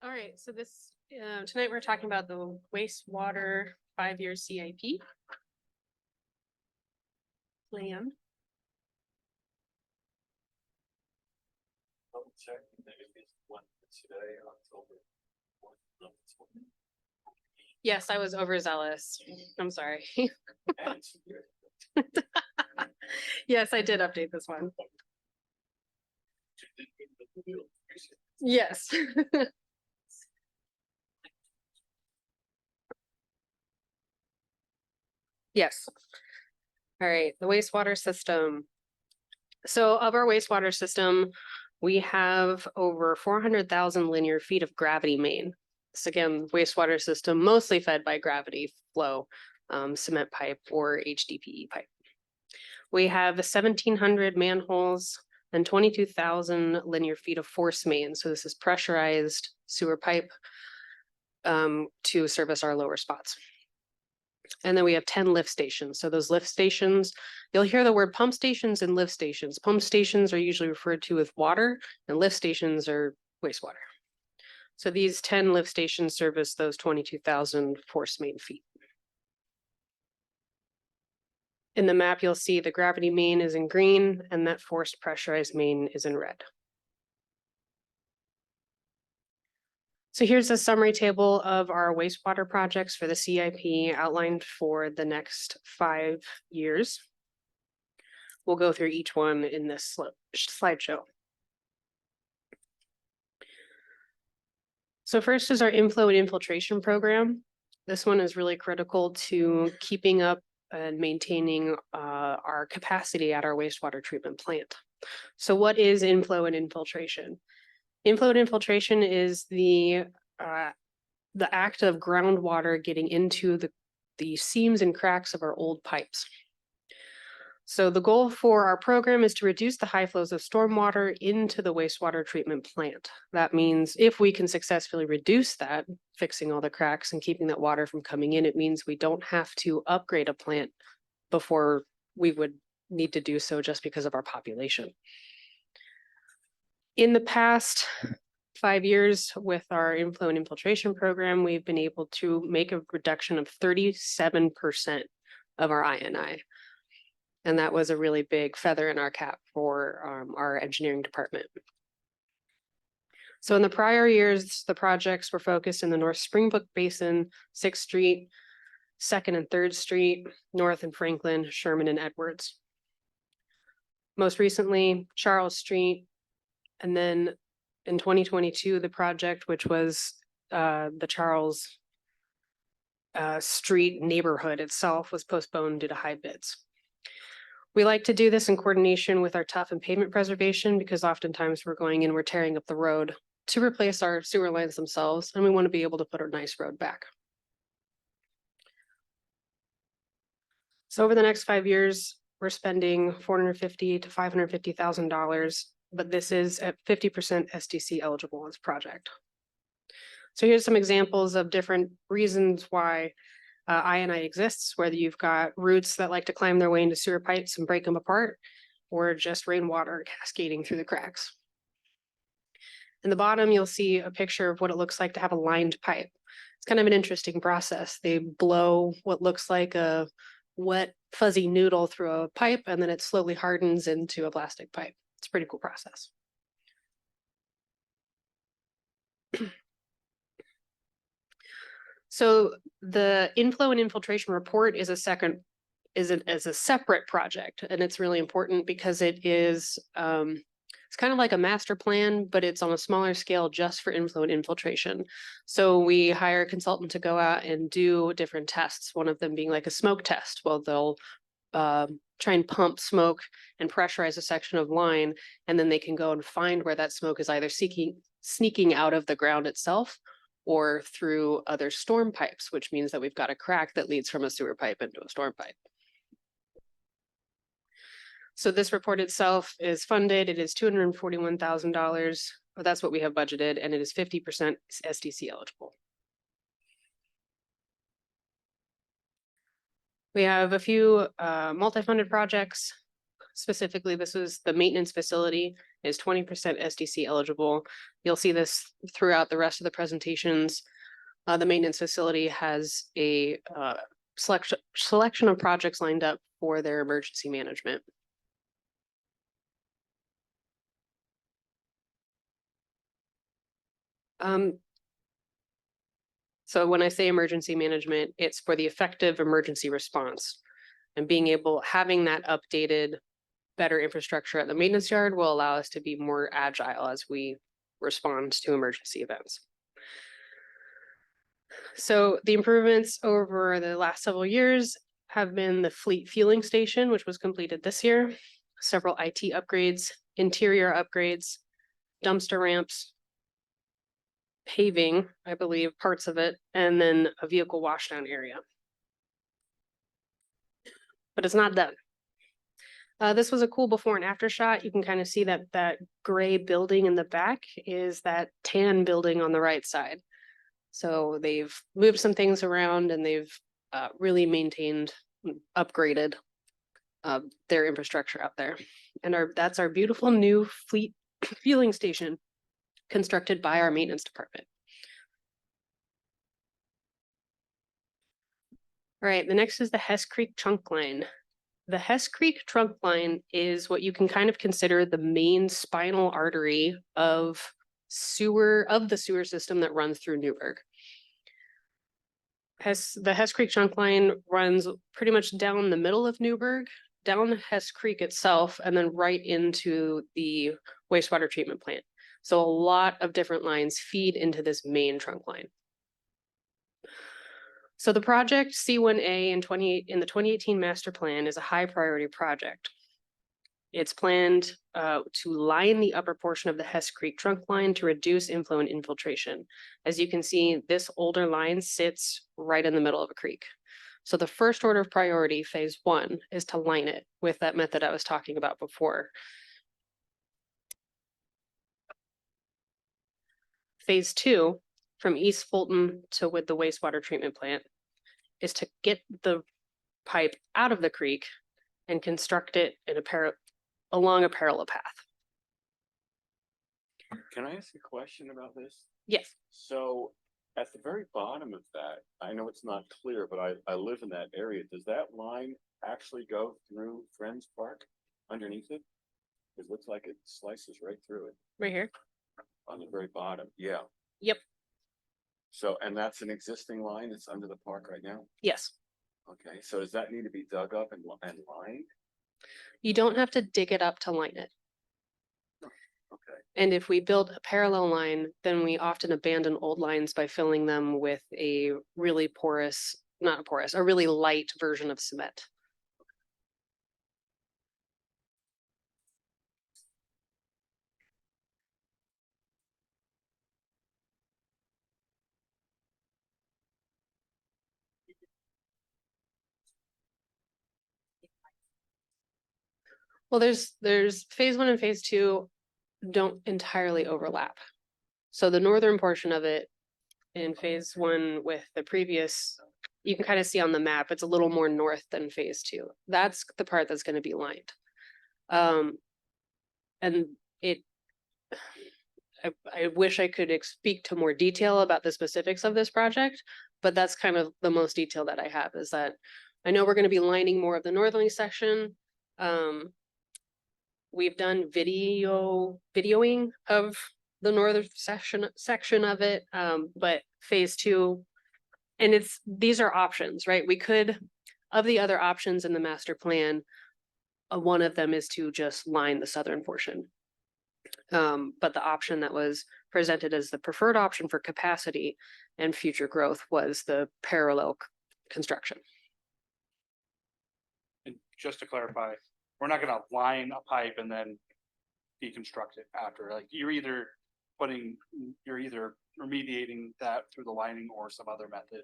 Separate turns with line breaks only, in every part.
All right, so this tonight we're talking about the wastewater 5-year CIP plan.
Double check, maybe it's one today, October 4th.
Yes, I was overzealous. I'm sorry. Yes, I did update this one. Yes. Yes. All right, the wastewater system. So of our wastewater system, we have over 400,000 linear feet of gravity main. This again, wastewater system mostly fed by gravity flow, cement pipe or HDPE pipe. We have 1,700 manholes and 22,000 linear feet of force main. So this is pressurized sewer pipe to service our lower spots. And then we have 10 lift stations. So those lift stations, you'll hear the word pump stations and lift stations. Pump stations are usually referred to with water, and lift stations are wastewater. So these 10 lift stations service those 22,000 force main feet. In the map, you'll see the gravity main is in green, and that forced pressurized main is in red. So here's a summary table of our wastewater projects for the CIP outlined for the next 5 years. We'll go through each one in this slideshow. So first is our inflow and infiltration program. This one is really critical to keeping up and maintaining our capacity at our wastewater treatment plant. So what is inflow and infiltration? Inflow and infiltration is the act of groundwater getting into the seams and cracks of our old pipes. So the goal for our program is to reduce the high flows of stormwater into the wastewater treatment plant. That means if we can successfully reduce that, fixing all the cracks and keeping that water from coming in, it means we don't have to upgrade a plant before we would need to do so just because of our population. In the past 5 years with our inflow and infiltration program, we've been able to make a reduction of 37% of our INI. And that was a really big feather in our cap for our engineering department. So in the prior years, the projects were focused in the North Springbrook Basin, 6th Street, 2nd and 3rd Street, North and Franklin, Sherman and Edwards. Most recently, Charles Street, and then in 2022, the project, which was the Charles Street neighborhood itself, was postponed due to high bids. We like to do this in coordination with our tough and pavement preservation because oftentimes we're going in, we're tearing up the road to replace our sewer lines themselves, and we want to be able to put a nice road back. So over the next 5 years, we're spending $450,000 to $550,000, but this is at 50% SDC eligible on this project. So here's some examples of different reasons why INI exists, whether you've got roots that like to climb their way into sewer pipes and break them apart, or just rainwater cascading through the cracks. In the bottom, you'll see a picture of what it looks like to have a lined pipe. It's kind of an interesting process. They blow what looks like a wet, fuzzy noodle through a pipe, and then it slowly hardens into a plastic pipe. It's a pretty cool process. So the inflow and infiltration report is a separate project, and it's really important because it is it's kind of like a master plan, but it's on a smaller scale just for inflow and infiltration. So we hire a consultant to go out and do different tests, one of them being like a smoke test. Well, they'll try and pump smoke and pressurize a section of line, and then they can go and find where that smoke is either sneaking out of the ground itself or through other storm pipes, which means that we've got a crack that leads from a sewer pipe into a storm pipe. So this report itself is funded. It is $241,000, but that's what we have budgeted, and it is 50% SDC eligible. We have a few multi-funded projects. specifically, this was the maintenance facility is 20% SDC eligible. You'll see this throughout the rest of the presentations. The maintenance facility has a selection of projects lined up for their emergency management. So when I say emergency management, it's for the effective emergency response. And having that updated, better infrastructure at the maintenance yard will allow us to be more agile as we respond to emergency events. So the improvements over the last several years have been the fleet fueling station, which was completed this year, several IT upgrades, interior upgrades, dumpster ramps, paving, I believe, parts of it, and then a vehicle washdown area. But it's not done. This was a cool before and after shot. You can kind of see that gray building in the back is that tan building on the right side. So they've moved some things around and they've really maintained, upgraded their infrastructure out there. And that's our beautiful new fleet fueling station constructed by our maintenance department. All right, the next is the Hess Creek trunk line. The Hess Creek trunk line is what you can kind of consider the main spinal artery of the sewer system that runs through Newburgh. The Hess Creek trunk line runs pretty much down the middle of Newburgh, down Hess Creek itself, and then right into the wastewater treatment plant. So a lot of different lines feed into this main trunk line. So the project C1A in the 2018 master plan is a high priority project. It's planned to line the upper portion of the Hess Creek trunk line to reduce inflow and infiltration. As you can see, this older line sits right in the middle of a creek. So the first order of priority, phase 1, is to line it with that method I was talking about before. Phase 2, from East Fulton to with the wastewater treatment plant, is to get the pipe out of the creek and construct it in along a parallel path.
Can I ask a question about this?
Yes.
So at the very bottom of that, I know it's not clear, but I live in that area. Does that line actually go through Friends Park underneath it? It looks like it slices right through it.
Right here?
On the very bottom, yeah.
Yep.
So, and that's an existing line that's under the park right now?
Yes.
Okay, so does that need to be dug up and lined?
You don't have to dig it up to line it.
Okay.
And if we build a parallel line, then we often abandon old lines by filling them with a really a really light version of cement. Well, there's phase 1 and phase 2 don't entirely overlap. So the northern portion of it in phase 1 with the previous, you can kind of see on the map, it's a little more north than phase 2. That's the part that's going to be lined. And I wish I could speak to more detail about the specifics of this project, but that's kind of the most detail that I have, is that I know we're going to be lining more of the northerly section. We've done videoing of the northern section of it, but phase 2, and these are options, right? Of the other options in the master plan, one of them is to just line the southern portion. But the option that was presented as the preferred option for capacity and future growth was the parallel construction.
And just to clarify, we're not gonna line a pipe and then deconstruct it after. Like you're either remediating that through the lining or some other method.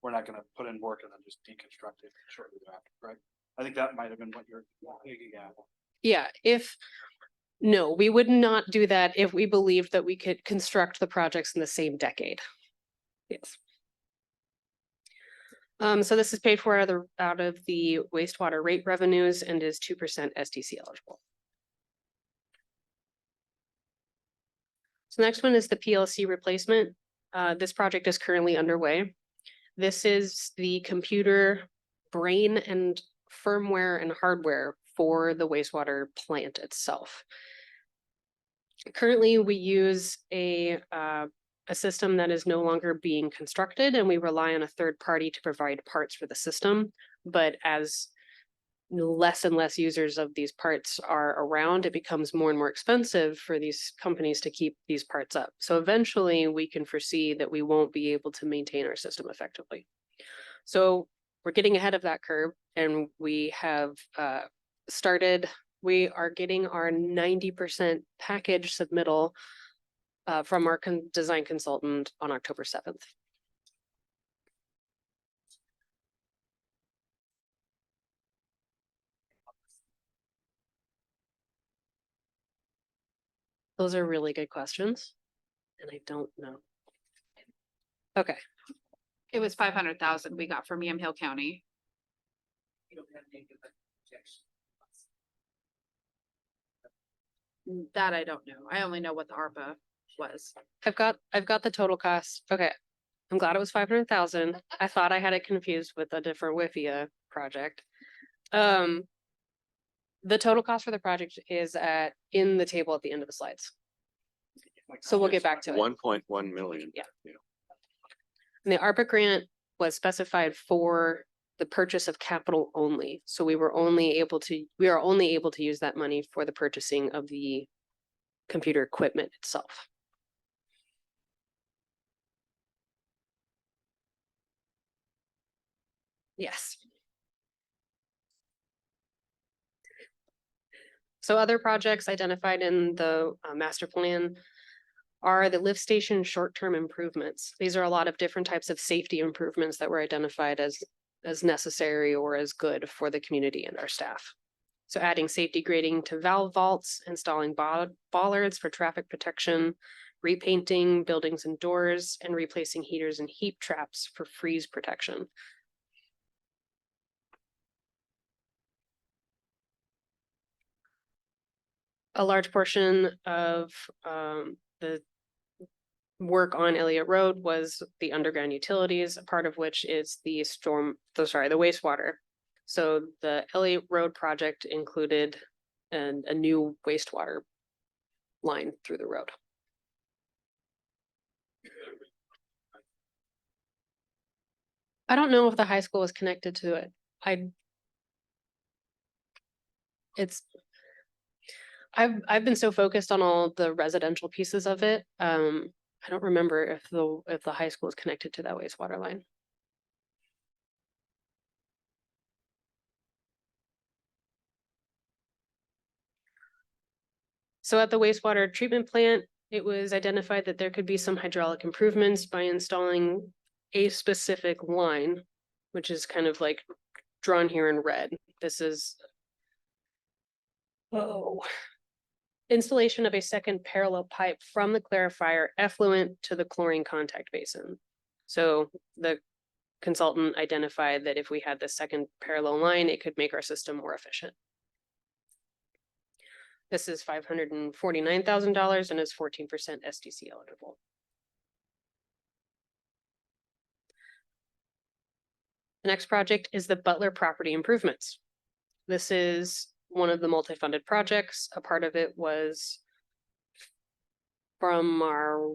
We're not gonna put in work and then just deconstruct it shortly thereafter, right? I think that might have been what you're thinking at.
Yeah, no, we would not do that if we believed that we could construct the projects in the same decade. Yes. So this is paid for out of the wastewater rate revenues and is 2% SDC eligible. So next one is the PLC replacement. This project is currently underway. This is the computer brain and firmware and hardware for the wastewater plant itself. Currently, we use a system that is no longer being constructed, and we rely on a third party to provide parts for the system. But as less and less users of these parts are around, it becomes more and more expensive for these companies to keep these parts up. So eventually we can foresee that we won't be able to maintain our system effectively. So we're getting ahead of that curve, and we have we are getting our 90% package submittal from our design consultant on October 7th. Those are really good questions, and I don't know. Okay.
It was 500,000 we got from Yamhill County. That I don't know. I only know what the ARPA was.
I've got the total cost. Okay. I'm glad it was 500,000. I thought I had it confused with a different WIFIA project. The total cost for the project is in the table at the end of the slides. So we'll get back to it.
1.1 million.
Yeah. And the ARPA grant was specified for the purchase of capital only. So we are only able to use that money for the purchasing of the computer equipment itself. Yes. So other projects identified in the master plan are the lift station short-term improvements. These are a lot of different types of safety improvements that were identified as necessary or as good for the community and our staff. So adding safety grading to valve vaults, installing bollards for traffic protection, repainting buildings and doors, and replacing heaters and heat traps for freeze protection. A large portion of the work on Elliott Road was the underground utilities, a part of which is the wastewater. So the Elliott Road project included a new wastewater line through the road. I don't know if the high school is connected to it. I've been so focused on all the residential pieces of it. I don't remember if the high school is connected to that wastewater line. So at the wastewater treatment plant, it was identified that there could be some hydraulic improvements by installing a specific line, which is kind of like drawn here in red. This is installation of a second parallel pipe from the clarifier effluent to the chlorine contact basin. So the consultant identified that if we had the second parallel line, it could make our system more efficient. This is $549,000 and is 14% SDC eligible. The next project is the Butler property improvements. This is one of the multi-funded projects. A part of it was from our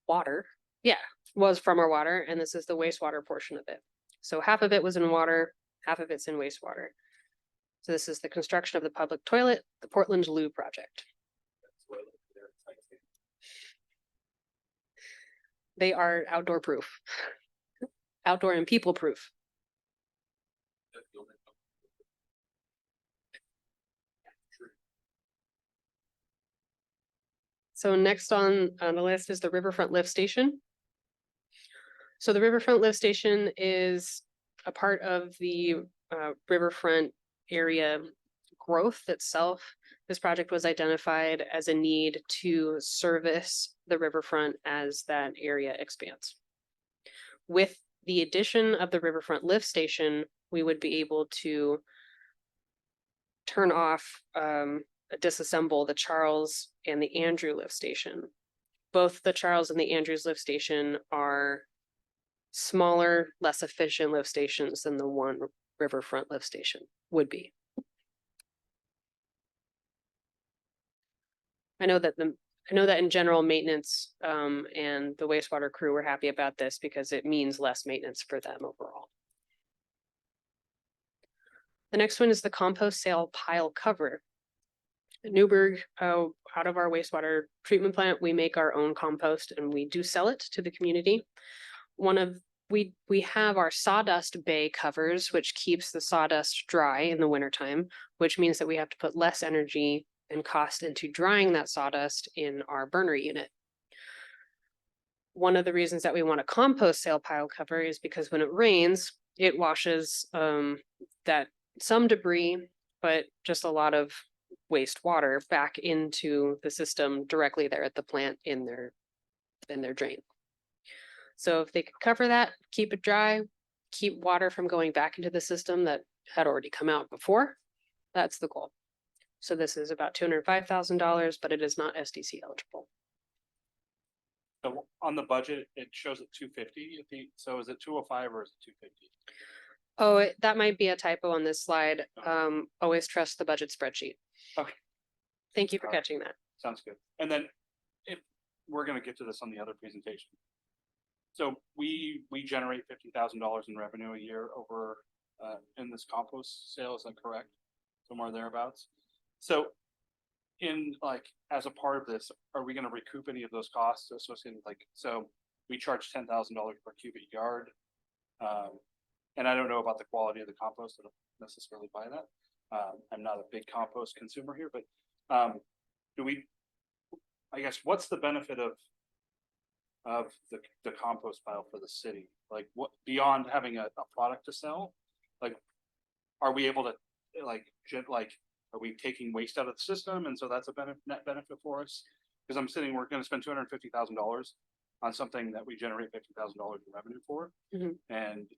water. Yeah, was from our water, and this is the wastewater portion of it. So half of it was in water, half of it's in wastewater. So this is the construction of the public toilet, the Portland Loo project. They are outdoor proof, outdoor and people proof. So next on the list is the Riverfront lift station. So the Riverfront lift station is a part of the Riverfront area growth itself. This project was identified as a need to service the riverfront as that area expands. With the addition of the Riverfront lift station, we would be able to turn off, disassemble the Charles and the Andrew lift station. Both the Charles and the Andrews lift station are smaller, less efficient lift stations than the one Riverfront lift station would be. I know that in general maintenance, and the wastewater crew were happy about this because it means less maintenance for them overall. The next one is the compost sale pile cover. At Newburgh, out of our wastewater treatment plant, we make our own compost and we do sell it to the community. We have our sawdust bay covers, which keeps the sawdust dry in the wintertime, which means that we have to put less energy and cost into drying that sawdust in our burner unit. One of the reasons that we want a compost sale pile cover is because when it rains, it washes that some debris, but just a lot of wastewater back into the system directly there at the plant in their drain. So if they could cover that, keep it dry, keep water from going back into the system that had already come out before, that's the goal. So this is about $205,000, but it is not SDC eligible.
So on the budget, it shows at 250. So is it 205 or is it 250?
Oh, that might be a typo on this slide. Always trust the budget spreadsheet.
Okay.
Thank you for
All right.
catching that.
Sounds good. And then if we're gonna get to this on the other presentation. So we generate $50,000 in revenue a year over in this compost sale, is that correct? Somewhere thereabouts. So in like, as a part of this, are we gonna recoup any of those costs associated with so we charge $10,000 per cubic yard. And I don't know about the quality of the compost, I don't necessarily buy that. I'm not a big compost consumer here, but I guess, what's the benefit of the compost pile for the city? Like, what, beyond having a product to sell? Like, are we able to, are we taking waste out of the system? And so that's a net benefit for us? Because we're gonna spend $250,000 on something that we generate $50,000 in revenue for.
Mhm.
And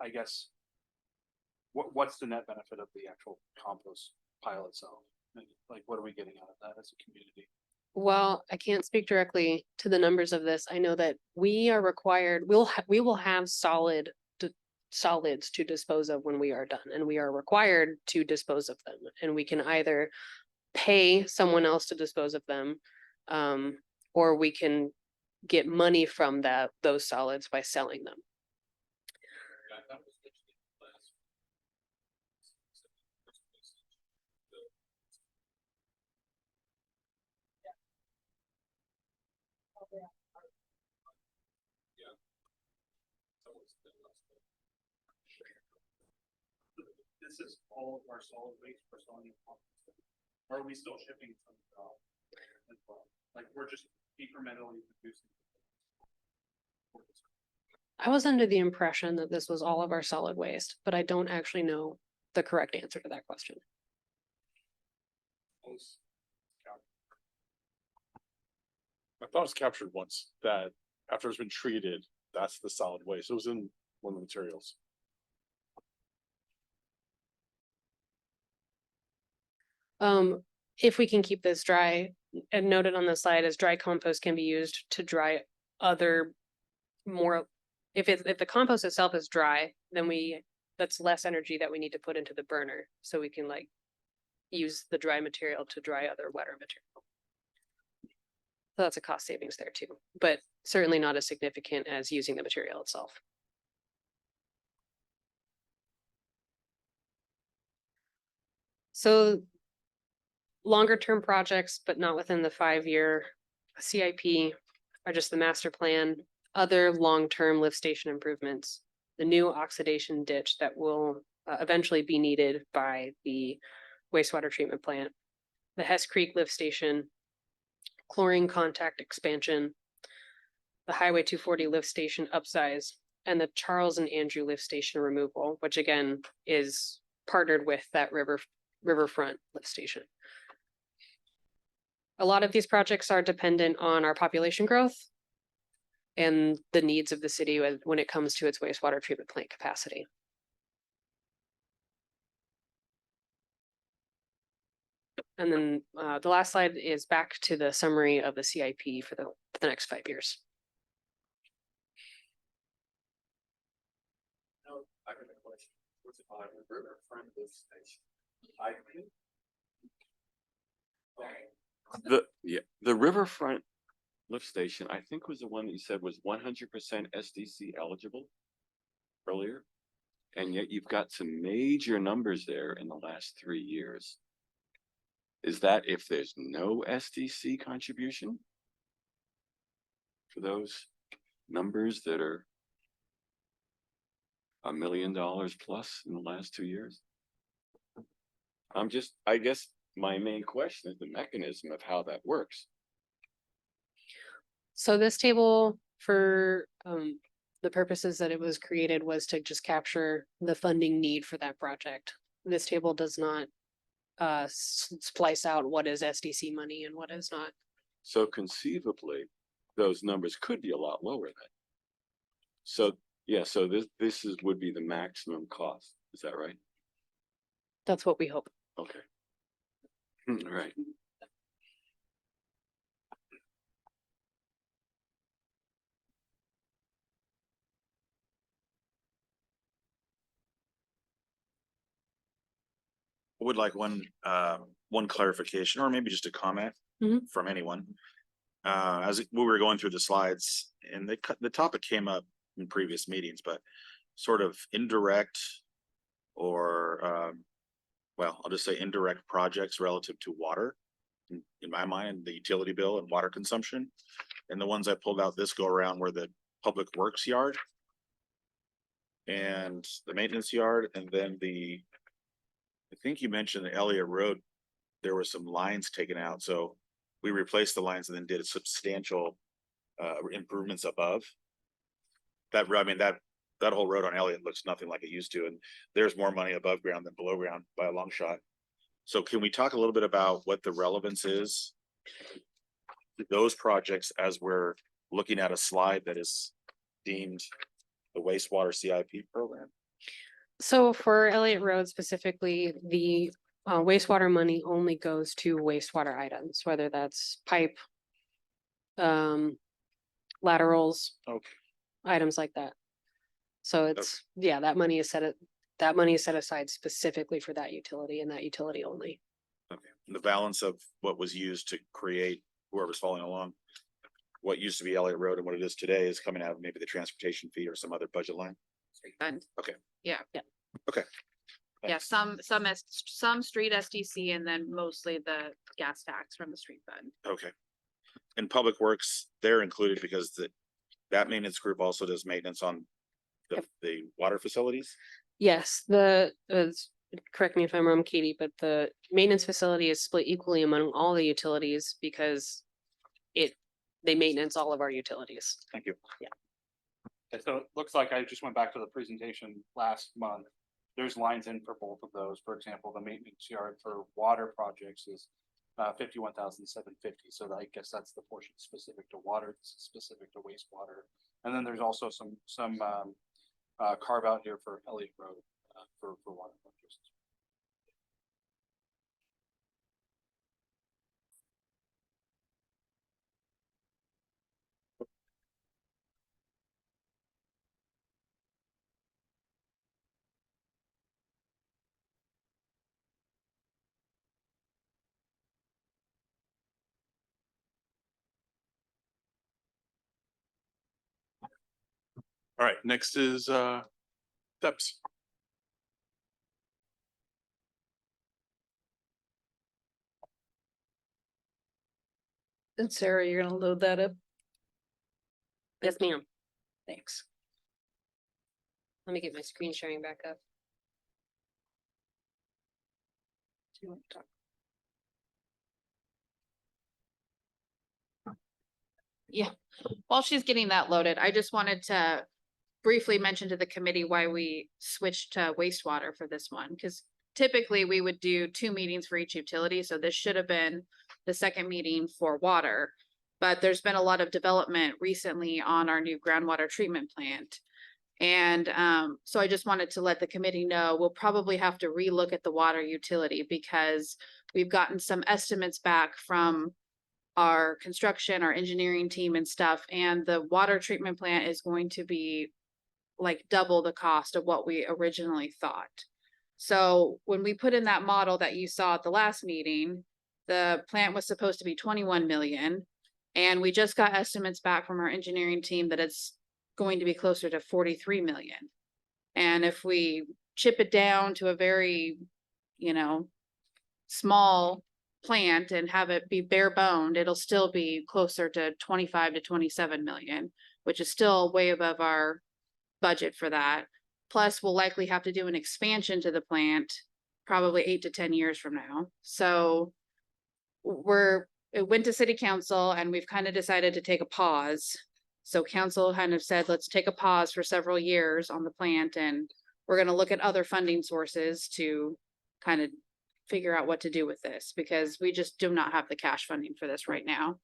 I guess, what's the net benefit of the actual compost pile itself? Like, what are we getting out of that as a community?
Well, I can't speak directly to the numbers of this. I know that we are required, we will have solids to dispose of when we are done, and we are required to dispose of them. And we can either pay someone else to dispose of them, or we can get money from those solids by selling them.
This is all of our solid waste for selling. Or are we still shipping some? Like, we're just incrementally reducing.
I was under the impression that this was all of our solid waste, but I don't actually know the correct answer to that question.
I thought it was captured once, that after it's been treated, that's the solid waste. It was in one of the materials.
If we can keep this dry, and noted on the slide as dry compost can be used to dry other more, if the compost itself is dry, then that's less energy that we need to put into the burner. So we can use the dry material to dry other wetter material. So that's a cost savings there too, but certainly not as significant as using the material itself. So longer term projects, but not within the 5-year CIP, are just the master plan, other long-term lift station improvements, the new oxidation ditch that will eventually be needed by the wastewater treatment plant, the Hess Creek lift station, chlorine contact expansion, the Highway 240 lift station upsize, and the Charles and Andrew lift station removal, which again is partnered with that Riverfront lift station. A lot of these projects are dependent on our population growth. and the needs of the city when it comes to its wastewater treatment plant capacity. And then the last slide is back to the summary of the CIP for the next 5 years.
No, I got a question. What's it on the Riverfront lift station? I think. The Riverfront lift station, I think was the one that you said was 100% SDC eligible earlier. And yet you've got some major numbers there in the last 3 years. Is that if there's no SDC contribution? For those numbers that are $1 million plus in the last 2 years? I guess my main question is the mechanism of how that works.
So this table, for the purposes that it was created, was to just capture the funding need for that project. This table does not splice out what is SDC money and what is not.
So conceivably, those numbers could be a lot lower then. So, yeah, so this would be the maximum cost. Is that right?
That's what we hope.
Okay. Right.
Would like one clarification or maybe just a comment
Mhm.
from anyone. As we were going through the slides and the topic came up in previous meetings, but sort of indirect or well, I'll just say indirect projects relative to water. In my mind, the utility bill and water consumption. And the ones I pulled out this go around were the public works yard and the maintenance yard, and then I think you mentioned the Elliott Road, there were some lines taken out, so we replaced the lines and then did substantial improvements above. That whole road on Elliott looks nothing like it used to, and there's more money above ground than below ground by a long shot. So can we talk a little bit about what the relevance is to those projects as we're looking at a slide that is deemed the wastewater CIP program?
So for Elliott Road specifically, the wastewater money only goes to wastewater items, whether that's pipe, laterals,
Okay.
items like that. So it's, yeah, that money is set aside specifically for that utility and that utility only.
Okay, and the balance of what was used to create whoever's following along, what used to be Elliott Road and what it is today is coming out of maybe the transportation fee or some other budget line.
Street fund.
Okay.
Yeah.
Yeah.
Okay.
Yeah, some street SDC and then mostly the gas tax from the street fund.
Okay. In Public Works, they're included because that maintenance group also does maintenance on the water facilities.
Yes, correct me if I'm wrong, Katie, but the maintenance facility is split equally among all the utilities because they maintenance all of our utilities.
Thank you.
Okay, so it looks like I just went back to the presentation last month. There's lines in for both of those. For example, the maintenance yard for water projects is 51,750. So I guess that's the portion specific to water, specific to wastewater. And then there's also some carve out here for Elliott Road for water projects.
All right, next is steps.
And Sarah, you're gonna load that up? Yes, ma'am. Thanks. Let me get my screen sharing back up. Do you want to talk?
Yeah, while she's getting that loaded, I just wanted to briefly mention to the committee why we switched to wastewater for this one, because typically we would do 2 meetings for each utility, so this should have been the second meeting for water. But there's been a lot of development recently on our new groundwater treatment plant. And so I just wanted to let the committee know, we'll probably have to relook at the water utility because we've gotten some estimates back from our construction, our engineering team and stuff, and the water treatment plant is going to be like double the cost of what we originally thought. So when we put in that model that you saw at the last meeting, the plant was supposed to be 21 million. And we just got estimates back from our engineering team that it's going to be closer to 43 million. And if we chip it down to a very, small plant and have it be bare boned, it'll still be closer to 25 to 27 million, which is still way above our budget for that. Plus, we'll likely have to do an expansion to the plant, probably 8 to 10 years from now. So it went to city council and we've kind of decided to take a pause. So council kind of said, let's take a pause for several years on the plant and we're going to look at other funding sources to kind of figure out what to do with this because we just do not have the cash funding for this right now.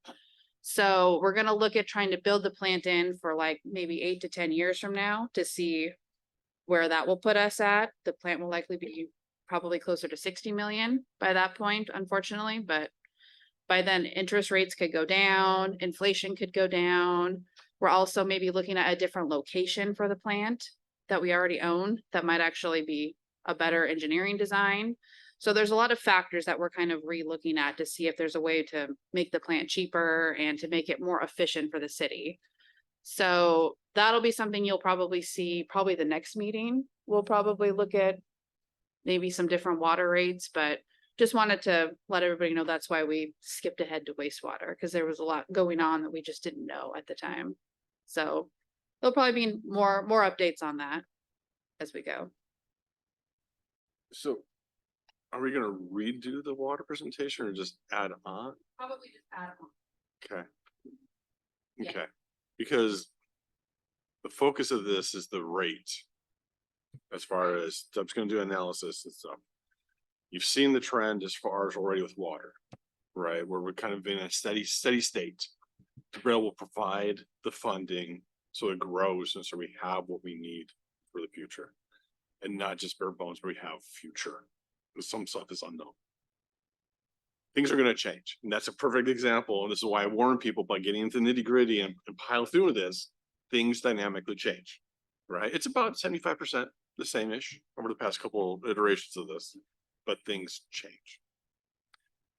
So we're going to look at trying to build the plant in for like maybe 8 to 10 years from now to see where that will put us at. The plant will likely be probably closer to 60 million by that point, unfortunately, but by then interest rates could go down, inflation could go down. We're also maybe looking at a different location for the plant that we already own that might actually be a better engineering design. So there's a lot of factors that we're kind of re-looking at to see if there's a way to make the plant cheaper and to make it more efficient for the city. So that'll be something you'll probably see, probably the next meeting. We'll probably look at maybe some different water rates, but just wanted to let everybody know that's why we skipped ahead to wastewater because there was a lot going on that we just didn't know at the time. So there'll probably be more updates on that as we go.
So are we gonna redo the water presentation or just add on?
Probably just add on.
Okay.
Yeah.
Okay, because the focus of this is the rate. As far as Deb's gonna do analysis and stuff. You've seen the trend as far as already with water, right? Where we're kind of in a steady state. To be able to provide the funding so it grows and so we have what we need for the future. And not just bare bones, but we have future. Because some stuff is unknown. Things are gonna change. And that's a perfect example. And this is why I warn people by getting into nitty gritty and pile through this, things dynamically change. Right? It's about 75% the same-ish over the past couple of iterations of this, but things change.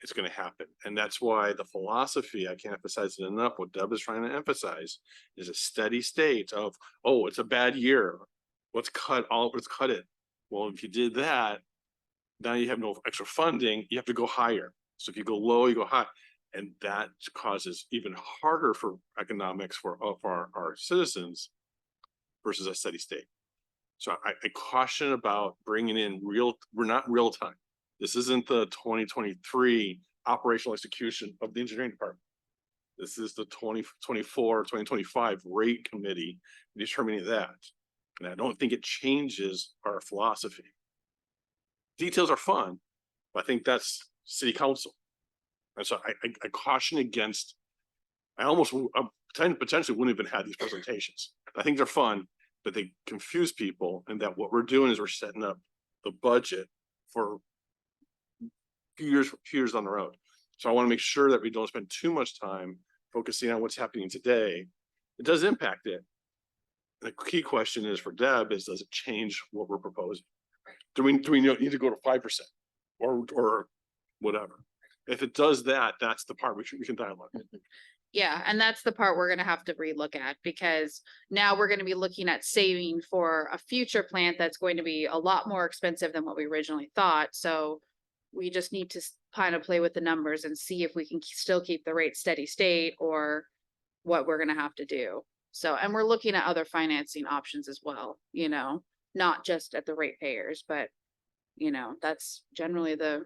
It's going to happen. And that's why the philosophy, I can't emphasize it enough, what Deb is trying to emphasize is a steady state of, oh, it's a bad year. Let's cut it. Well, if you did that, now you have no extra funding, you have to go higher. So if you go low, you go high. And that causes even harder for economics for our citizens versus a steady state. So I caution about bringing in we're not real time. This isn't the 2023 operational execution of the engineering department. This is the 2024, 2025 rate committee determining that. And I don't think it changes our philosophy. Details are fun, but I think that's city council. And so I caution against, I potentially wouldn't even have these presentations. I think they're fun, but they confuse people, and that what we're doing is we're setting up the budget for few years down the road. So I want to make sure that we don't spend too much time focusing on what's happening today. It does impact it. The key question is for Deb is, does it change what we're proposing? Do we need to go to 5% or whatever? If it does that, that's the part we can dialogue.
Yeah, and that's the part we're gonna have to relook at because now we're gonna be looking at saving for a future plant that's going to be a lot more expensive than what we originally thought. So we just need to kind of play with the numbers and see if we can still keep the rate steady state or what we're gonna have to do. So, and we're looking at other financing options as well, not just at the ratepayers, but that's generally the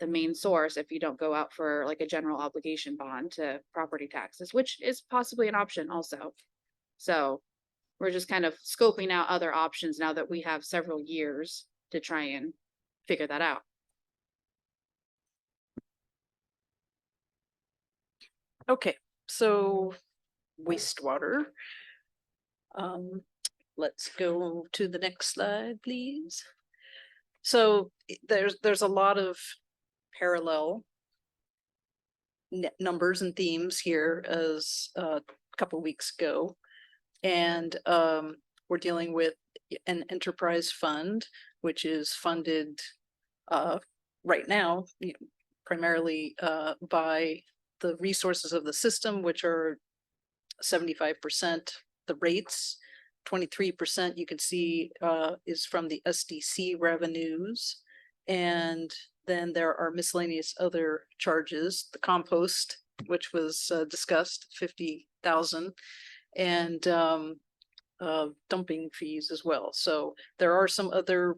main source if you don't go out for like a general obligation bond to property taxes, which is possibly an option also. So we're just kind of scoping out other options now that we have several years to try and figure that out.
Okay, so wastewater. Let's go to the next slide, please. So there's a lot of parallel numbers and themes here as a couple weeks ago. And we're dealing with an enterprise fund, which is funded right now primarily by the resources of the system, which are 75% the rates. 23% you can see is from the SDC revenues. And then there are miscellaneous other charges, the compost, which was discussed, 50,000, and dumping fees as well. So there are some other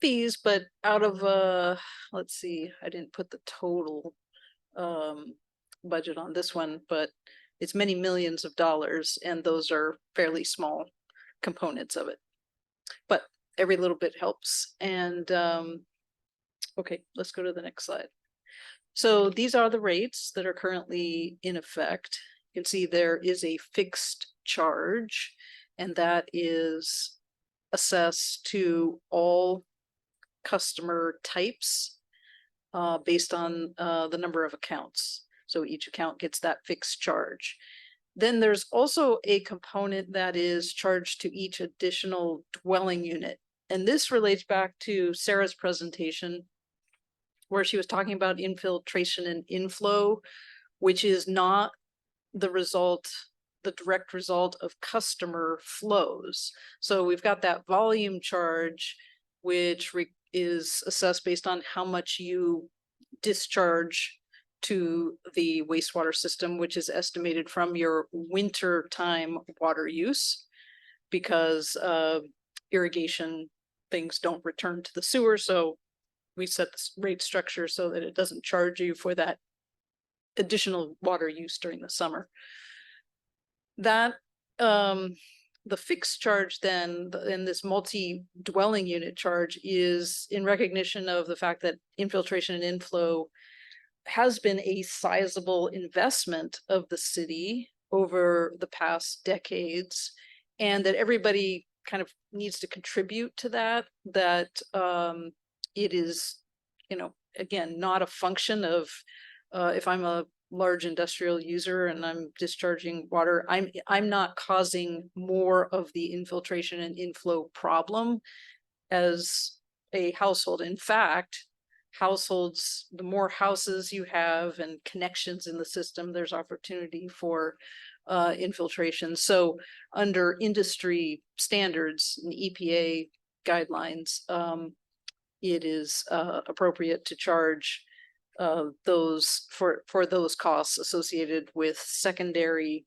fees, but out of let's see, I didn't put the total budget on this one, but it's many millions of dollars, and those are fairly small components of it. But every little bit helps. And okay, let's go to the next slide. So these are the rates that are currently in effect. You can see there is a fixed charge, and that is assessed to all customer types based on the number of accounts. So each account gets that fixed charge. Then there's also a component that is charged to each additional dwelling unit. And this relates back to Sarah's presentation, where she was talking about infiltration and inflow, which is not the direct result of customer flows. So we've got that volume charge, which is assessed based on how much you discharge to the wastewater system, which is estimated from your winter time water use, because irrigation things don't return to the sewer. So we set the rate structure so that it doesn't charge you for that additional water use during the summer. That the fixed charge then in this multi-dwelling unit charge is in recognition of the fact that infiltration and inflow has been a sizable investment of the city over the past decades, and that everybody kind of needs to contribute to that, it is, again, not a function of if I'm a large industrial user and I'm discharging water, I'm not causing more of the infiltration and inflow problem as a household. In fact, households, the more houses you have and connections in the system, there's opportunity for infiltration. So under industry standards and EPA guidelines, it is appropriate to charge those for those costs associated with secondary,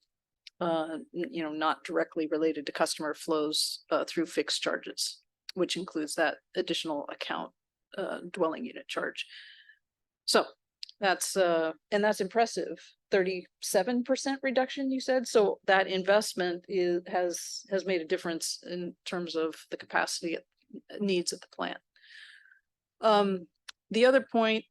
not directly related to customer flows through fixed charges, which includes that additional account dwelling unit charge. So that's and that's impressive. 37% reduction, you said. So that investment has made a difference in terms of the capacity needs of the plant. The other point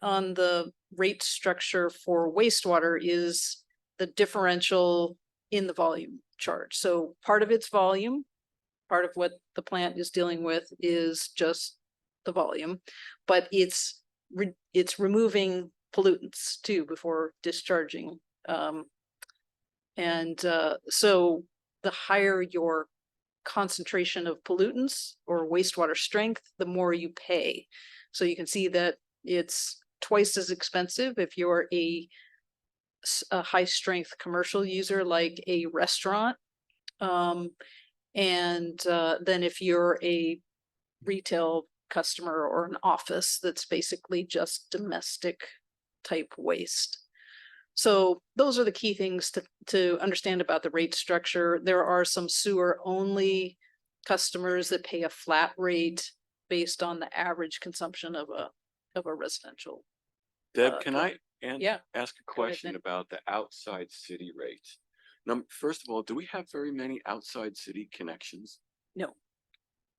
on the rate structure for wastewater is the differential in the volume charge. So part of its volume, part of what the plant is dealing with is just the volume, but it's removing pollutants too before discharging. So the higher your concentration of pollutants or wastewater strength, the more you pay. So you can see that it's twice as expensive if you're a high strength commercial user like a restaurant. Then if you're a retail customer or an office that's basically just domestic type waste. So those are the key things to understand about the rate structure. There are some sewer only customers that pay a flat rate based on the average consumption of a residential.
Deb, can I
Yeah.
ask a
Go ahead,
question
Nick.
about the outside city rates? First of all, do we have very many outside city connections?
No.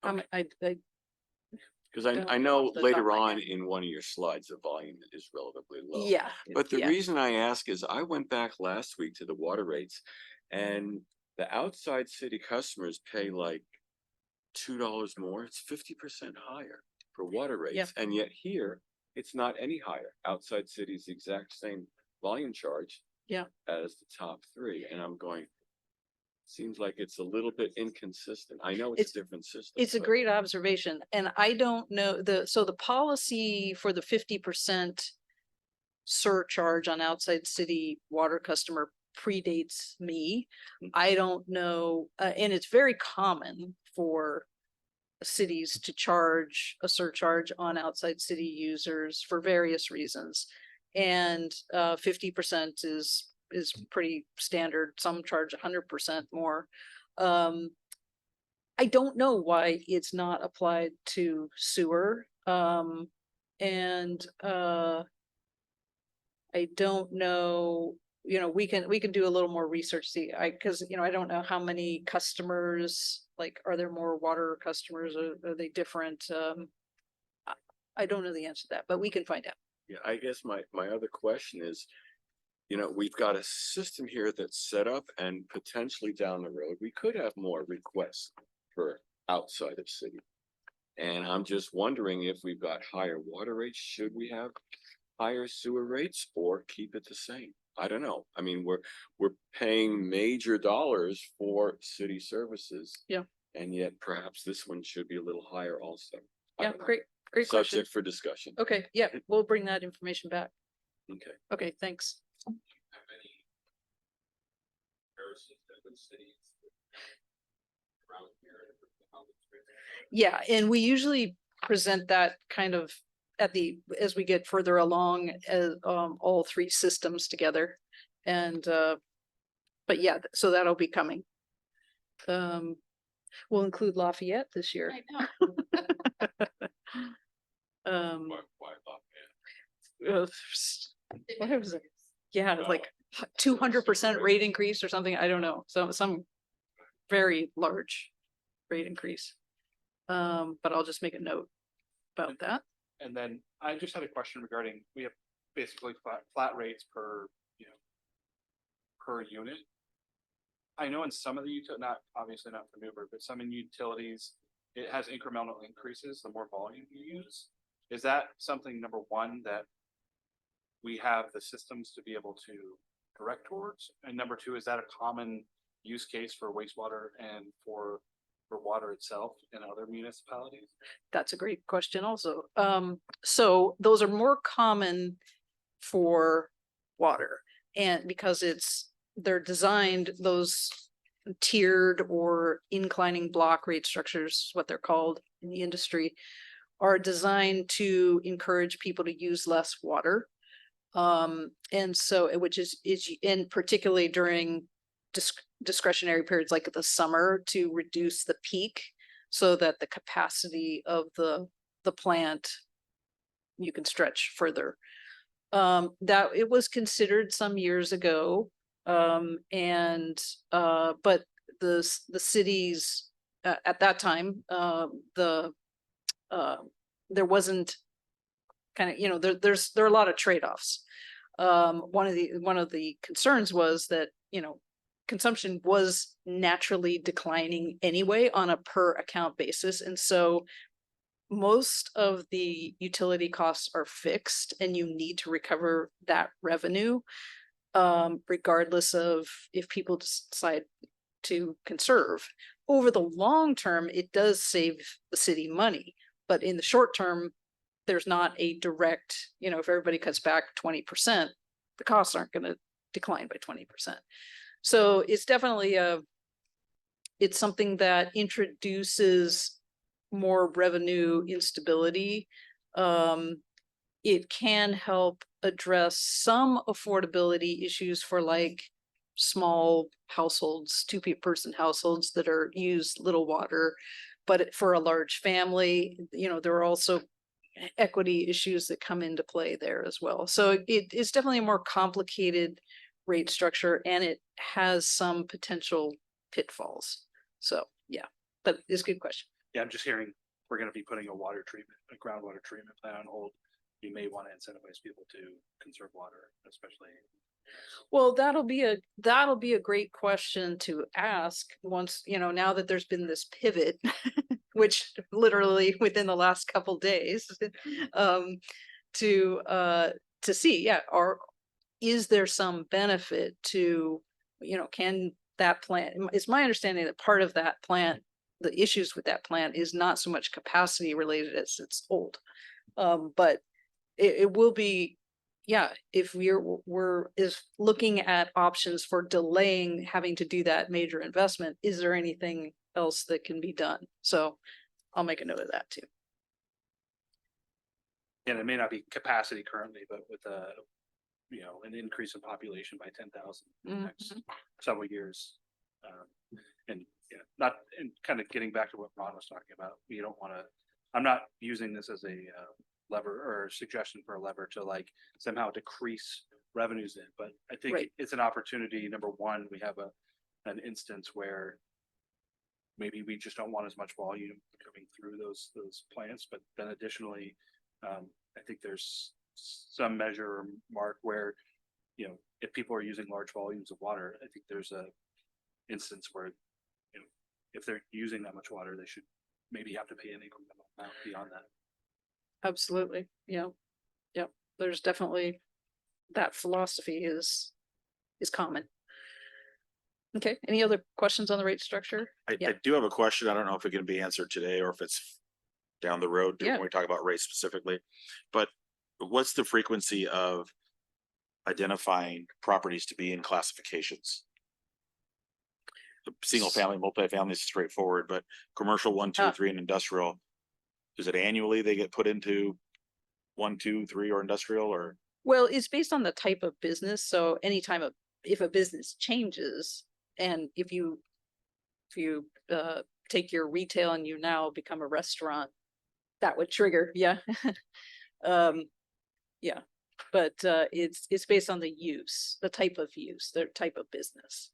Okay. Cause I
Don't
know
off the top
later
of my
on
head.
in one of your slides, the volume is relatively low.
Yeah.
But the
yeah.
reason I ask is I went back last week to the water rates and the outside city customers pay like $2 more. It's 50% higher for water rates. And yet here, it's not any higher. Outside city's the exact same volume charge.
Yeah.
As the top three. And I'm going, seems like it's a little bit inconsistent. I know it's a different system.
It's a
but-
great observation, and I don't know so the policy for the 50% surcharge on outside city water customer predates me. I don't know, and it's very common for cities to charge a surcharge on outside city users for various reasons. And 50% is pretty standard. Some charge 100% more. I don't know why it's not applied to sewer. And I don't know, we can do a little more research, cause I don't know how many customers, like, are there more water customers, or are they different? I don't know the answer to that, but we can find out.
Yeah, I guess my other question is, we've got a system here that's set up and potentially down the road, we could have more requests for outside of city. And I'm just wondering if we've got higher water rates, should we have higher sewer rates or keep it the same? I don't know. I mean, we're paying major dollars for city services.
Yeah.
And yet perhaps this one should be a little higher also. I
Yeah,
don't know.
great question.
Subject for discussion.
Okay, yeah, we'll bring that information back.
Okay.
Okay, thanks. Yeah, and we usually present that kind of as we get further along as all three systems together. And but yeah, so that'll be coming. We'll include Lafayette this year.
I know.
Why Lafayette?
What was it? Yeah, like 200% rate increase or something. I don't know. So some very large rate increase. But I'll just make a note about that.
And then I just had a question regarding, we have basically flat rates per, per unit. I know in some of the not obviously not for Newburgh, but some in utilities, it has incremental increases the more volume you use. Is that something, number one, that we have the systems to be able to direct towards? And number two, is that a common use case for wastewater and for water itself in other municipalities?
That's a great question also. So those are more common for water, and because they're designed, those tiered or inclining block rate structures, what they're called in the industry, are designed to encourage people to use less water. And so, which is in particularly during discretionary periods like the summer, to reduce the peak so that the capacity of the plant you can stretch further. That it was considered some years ago, but the cities at that time, there wasn't kind of, there are a lot of trade-offs. One of the concerns was that, consumption was naturally declining anyway on a per account basis. And so most of the utility costs are fixed and you need to recover that revenue, regardless of if people decide to conserve. Over the long term, it does save the city money, but in the short term, there's not a direct, if everybody cuts back 20%, the costs aren't going to decline by 20%. So it's definitely it's something that introduces more revenue instability. It can help address some affordability issues for like small households, two-person households that use little water, but for a large family, there are also equity issues that come into play there as well. So it's definitely a more complicated rate structure, and it has some potential pitfalls. So yeah, but it's a good question.
Yeah, I'm just hearing we're gonna be putting a groundwater treatment plant on hold, we may want to incentivize people to conserve water, especially.
Well, that'll be a great question to ask once, now that there's been this pivot, which literally within the last couple days, um, to see, yeah, is there some benefit to, can that plant, it's my understanding that part of that plant, the issues with that plant is not so much capacity related as it's old. But it will be, yeah, if we're is looking at options for delaying having to do that major investment, is there anything else that can be done? So I'll make a note of that too.
And it may not be capacity currently, but with an increase in population by 10,000 in the next several years. And yeah, and kind of getting back to what Ron was talking about, we don't want to, I'm not using this as a lever or suggestion for a lever to like somehow decrease revenues in, but I think
Right.
it's an opportunity. Number one, we have an instance where maybe we just don't want as much volume coming through those plants, but then additionally, I think there's some measure or mark where, if people are using large volumes of water, I think there's a instance where, if they're using that much water, they should maybe have to pay an incremental amount beyond that.
Absolutely. Yeah. Yep. There's definitely that philosophy is common. Okay. Any other questions on the rate structure?
I
Yeah.
do have a question. I don't know if it can be answered today or if it's down the road
Yeah.
when we talk about rates specifically. But what's the frequency of identifying properties to be in classifications? The single family, multifamily is straightforward, but commercial 1, 2, 3 and industrial, is it annually they get put into 1, 2, 3 or industrial or?
Well, it's based on the type of business. So anytime if a business changes and if you take your retail and you now become a restaurant, that would trigger, yeah. Yeah, but it's based on the use, the type of use, the type of business.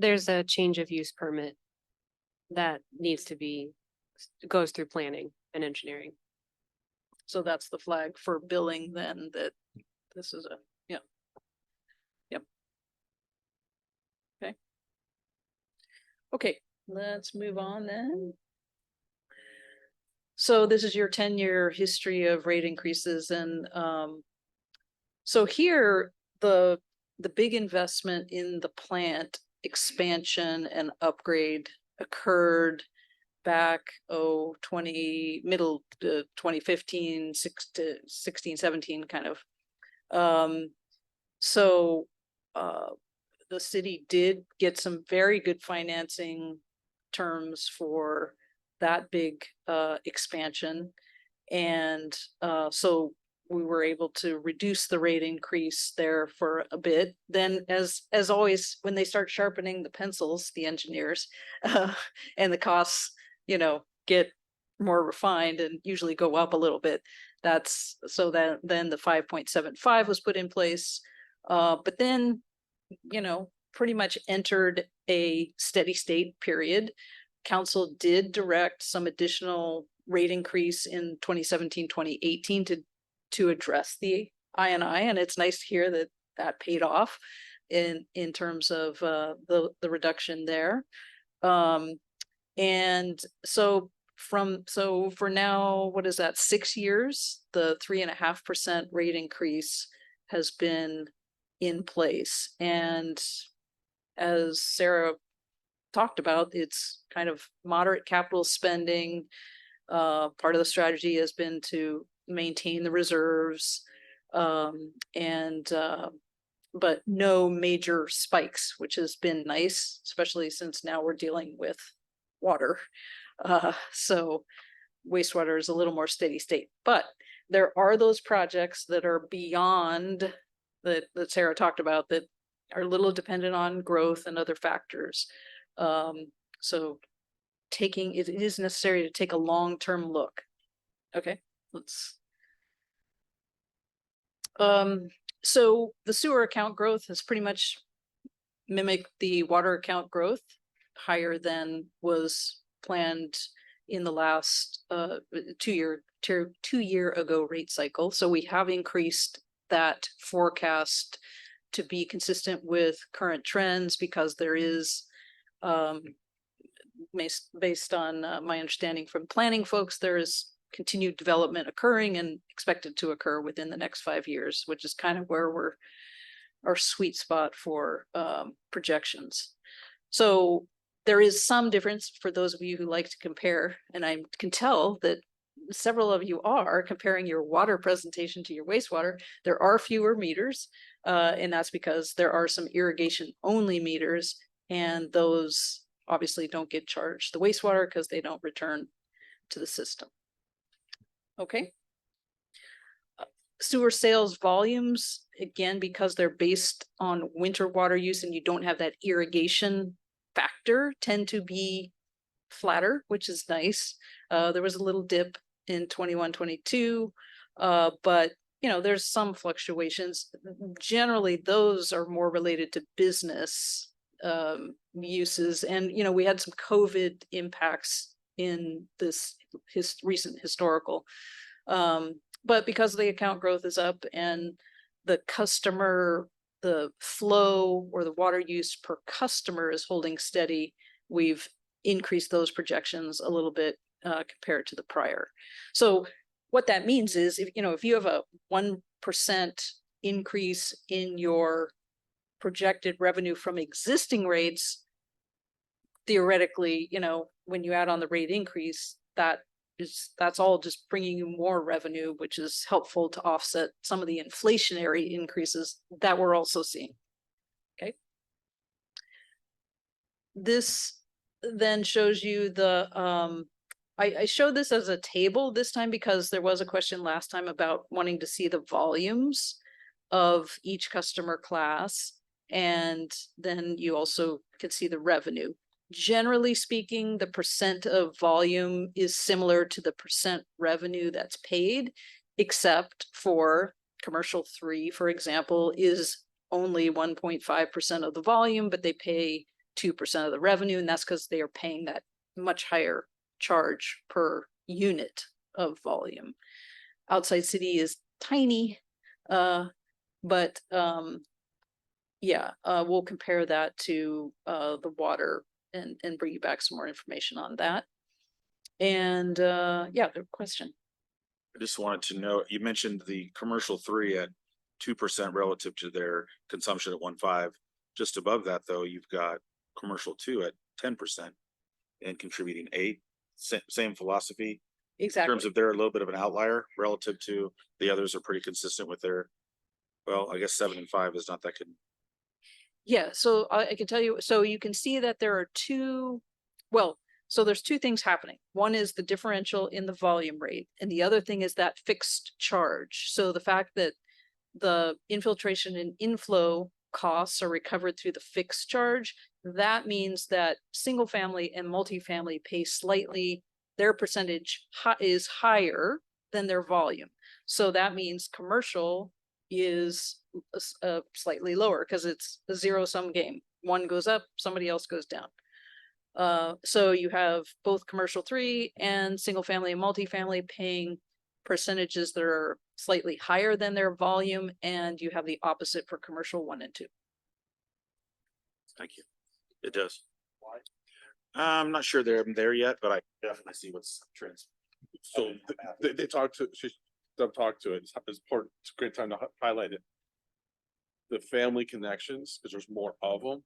There's a change of use permit that needs to goes through planning and engineering.
So that's the flag for billing then that this is yeah. Yep. Okay. Okay, let's move on then. So this is your 10-year history of rate increases and so here the big investment in the plant expansion and upgrade occurred back middle to 2015 16 17 kind of so the city did get some very good financing terms for that big expansion and so we were able to reduce the rate increase there for a bit. Then as always, when they start sharpening the pencils, the engineers, and the costs, get more refined and usually go up a little bit. That's so that then the 5.75 was put in place. But then, pretty much entered a steady state period. Council did direct some additional rate increase in 2017, 2018 to address the I&I, and it's nice to hear that paid off in terms of the reduction there. And so for now, what is that, 6 years, the 3.5% rate increase has been in place. And as Sarah talked about, it's kind of moderate capital spending. Part of the strategy has been to maintain the reserves but no major spikes, which has been nice, especially since now we're dealing with water. So wastewater is a little more steady state, but there are those projects that are beyond that Sarah talked about that are a little dependent on growth and other factors. So it is necessary to take a long-term look. Okay, let's So the sewer account growth has pretty much mimicked the water account growth, higher than was planned in the last 2 year ago rate cycle. So we have increased that forecast to be consistent with current trends because there is based on my understanding from planning folks, there is continued development occurring and expected to occur within the next 5 years, which is kind of where we're our sweet spot for projections. So there is some difference for those of you who like to compare, and I can tell that several of you are comparing your water presentation to your wastewater. There are fewer meters, and that's because there are some irrigation only meters, and those obviously don't get charged the wastewater because they don't return to the system. Okay. Sewer sales volumes, again, because they're based on winter water use and you don't have that irrigation factor, tend to be flatter, which is nice. There was a little dip in 21-22, but there's some fluctuations. Generally, those are more related to business uses, and we had some COVID impacts in this recent historical. But because the account growth is up and the flow or the water use per customer is holding steady, we've increased those projections a little bit compared to the prior. So what that means is if you have a 1% increase in your projected revenue from existing rates, theoretically, when you add on the rate increase, that's all just bringing you more revenue, which is helpful to offset some of the inflationary increases that we're also seeing. Okay. This then shows you the, I showed this as a table this time because there was a question last time about wanting to see the volumes of each customer class. And then you also can see the revenue. Generally speaking, the percent of volume is similar to the percent revenue that's paid, except for commercial 3, for example, is only 1.5% of the volume, but they pay 2% of the revenue. And that's because they are paying that much higher charge per unit of volume. Outside city is tiny, but yeah, we'll compare that to the water and bring you back some more information on that. And yeah, the question.
I just wanted to know, you mentioned the commercial 3 at 2% relative to their consumption at 1.5. Just above that, though, you've got commercial 2 at 10% and contributing 8. Same philosophy.
Exactly.
In terms of they're a little bit of an outlier relative to the others are pretty consistent with their, well, I guess 7 and 5 is not that good.
Yeah, so I can tell you, so you can see that there are so there's two things happening. One is the differential in the volume rate, and the other thing is that fixed charge. So the fact that the infiltration and inflow costs are recovered through the fixed charge, that means that single family and multifamily pay slightly, their percentage is higher than their volume. So that means commercial is slightly lower because it's a zero-sum game. One goes up, somebody else goes down. So you have both commercial 3 and single family and multifamily paying percentages that are slightly higher than their volume, and you have the opposite for commercial 1 and 2.
Thank you. It does. I'm not sure they're there yet, but I definitely see what's trends.
So they talked to, Deb talked to it. It's important. It's a great time to highlight it. The family connections, because there's more of them,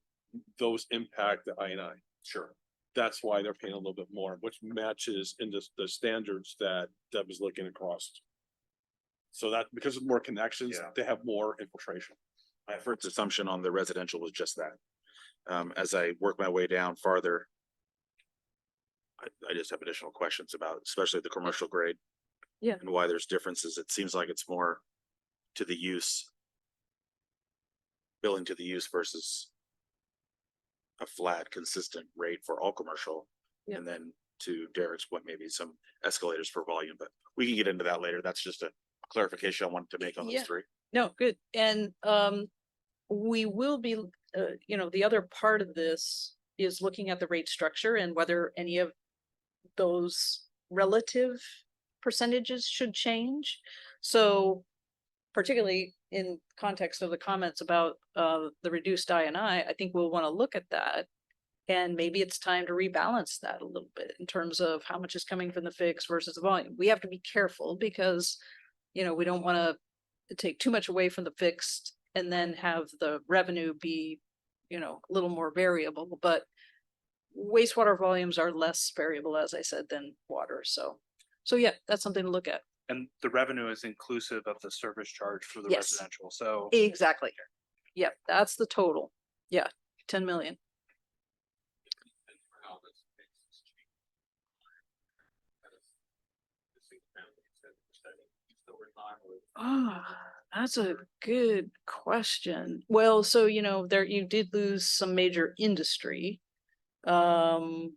those impact the I&I.
Sure.
That's why they're paying a little bit more, which matches in the standards that Deb is looking across. So that because of more connections,
Yeah.
they have more infiltration.
My first assumption on the residential was just that. As I work my way down farther, I just have additional questions about, especially the commercial grade.
Yeah.
And why there's differences. It seems like it's more to the use, billing to the use versus a flat, consistent rate for all commercial.
Yeah.
And then to Derek's point, maybe some escalators for volume, but we can get into that later. That's just a clarification I wanted to make on those
Yeah.
3.
No, good. And we will be, the other part of this is looking at the rate structure and whether any of those relative percentages should change. So particularly in context of the comments about the reduced I think we'll want to look at that. And maybe it's time to rebalance that a little bit in terms of how much is coming from the fix versus the volume. We have to be careful because, we don't want to take too much away from the fixed and then have the revenue be, a little more variable, but wastewater volumes are less variable, as I said, than water. So yeah, that's something to look at.
And the revenue is inclusive of the service charge for the
Yes.
residential, so.
Exactly. Yep, that's the total. Yeah, 10 million. Oh, that's a good question. Well, so there you did lose some major industry. So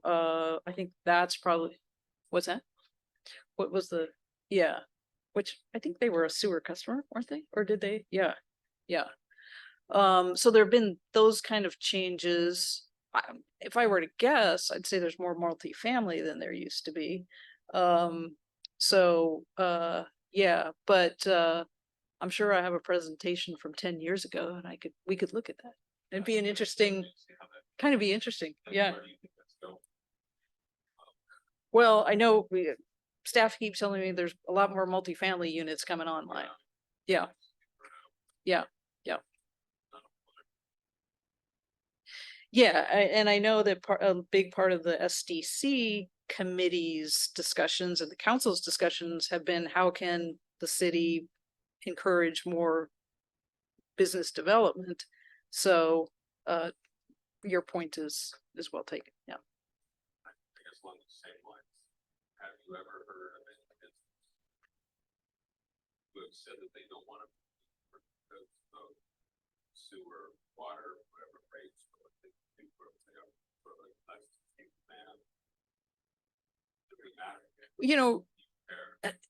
I think that's probably, what's that? What was yeah, which I think they were a sewer customer, weren't they? Or did they? Yeah, yeah. So there have been those kind of changes. If I were to guess, I'd say there's more multifamily than there used to be. Yeah, but I'm sure I have a presentation from 10 years ago and we could look at that. It'd be an interesting, yeah. Well, I know staff keeps telling me there's a lot more multifamily units coming online. Yeah. Yeah, yeah. Yeah, and I know that a big part of the SDC committee's discussions and the council's discussions have been how can the city encourage more business development. So your point is well taken. Yeah.
I guess along the same lines, have you ever heard of it who have said that they don't want to sewer, water, whatever rates, but they think for like less demand?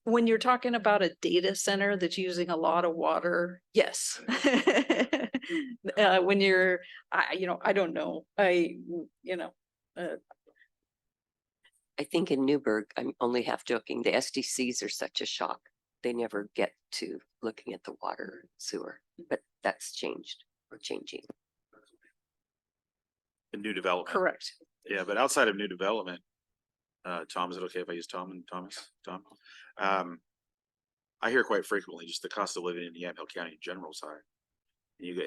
When you're talking about a data center that's using a lot of water, yes. When you're, I don't know.
I think in Newburgh, I'm only half joking, the SDCs are such a shock. They never get to looking at the water and sewer, but that's changed or changing.
The new development.
Correct.
Yeah, but outside of new development, Tom, is it okay if I use Tom and Thomas? Tom? I hear quite frequently just the cost of living in Yamhill County in general is high.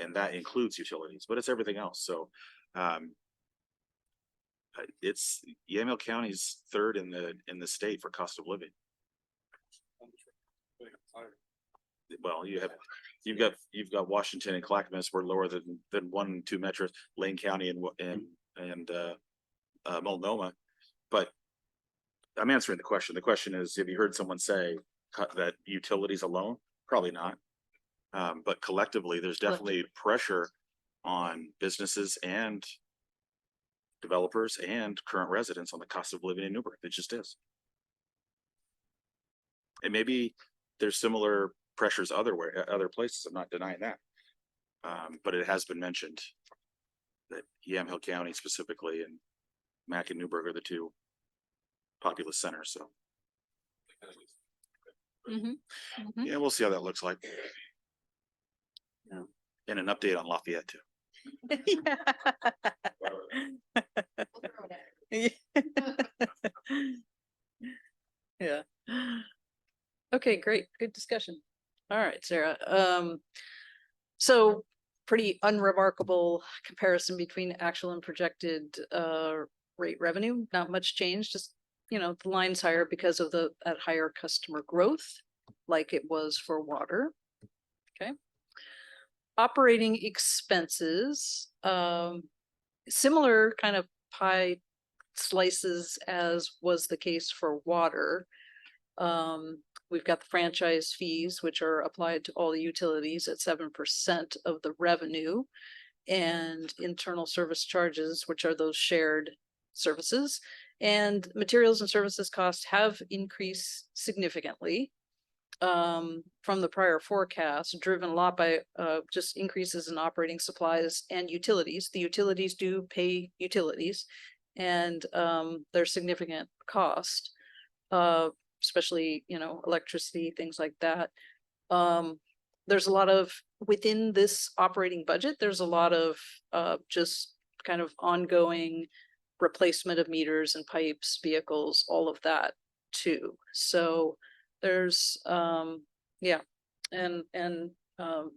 And that includes utilities, but it's everything else. So it's Yamhill County's third in the state for cost of living. Well, you've got Washington and Clackamas were lower than 1 and 2 metros, Lane County and Multnomah. But I'm answering the question. The question is, have you heard someone say that utilities alone? Probably not. But collectively, there's definitely pressure on businesses and developers and current residents on the cost of living in Newburgh. It just is. And maybe there's similar pressures other places. I'm not denying that. But it has been mentioned that Yamhill County specifically and Mack and Newburgh are the two populous centers. So yeah, we'll see how that looks like. Yeah. And an update on Lafayette too.
Yeah. Okay, great. Good discussion. All right, Sarah. So pretty unremarkable comparison between actual and projected rate revenue. Not much change, just the line's higher because of that higher customer growth, like it was for water. Okay. Operating expenses, similar kind of pie slices as was the case for water. We've got the franchise fees, which are applied to all the utilities at 7% of the revenue, and internal service charges, which are those shared services, and materials and services costs have increased significantly. from the prior forecast, driven a lot by just increases in operating supplies and utilities. The utilities do pay utilities, and there's significant cost, especially, you know, electricity, things like that. There's a lot of, within this operating budget, there's a lot of just kind of ongoing replacement of meters and pipes, vehicles, all of that too. So there's yeah, and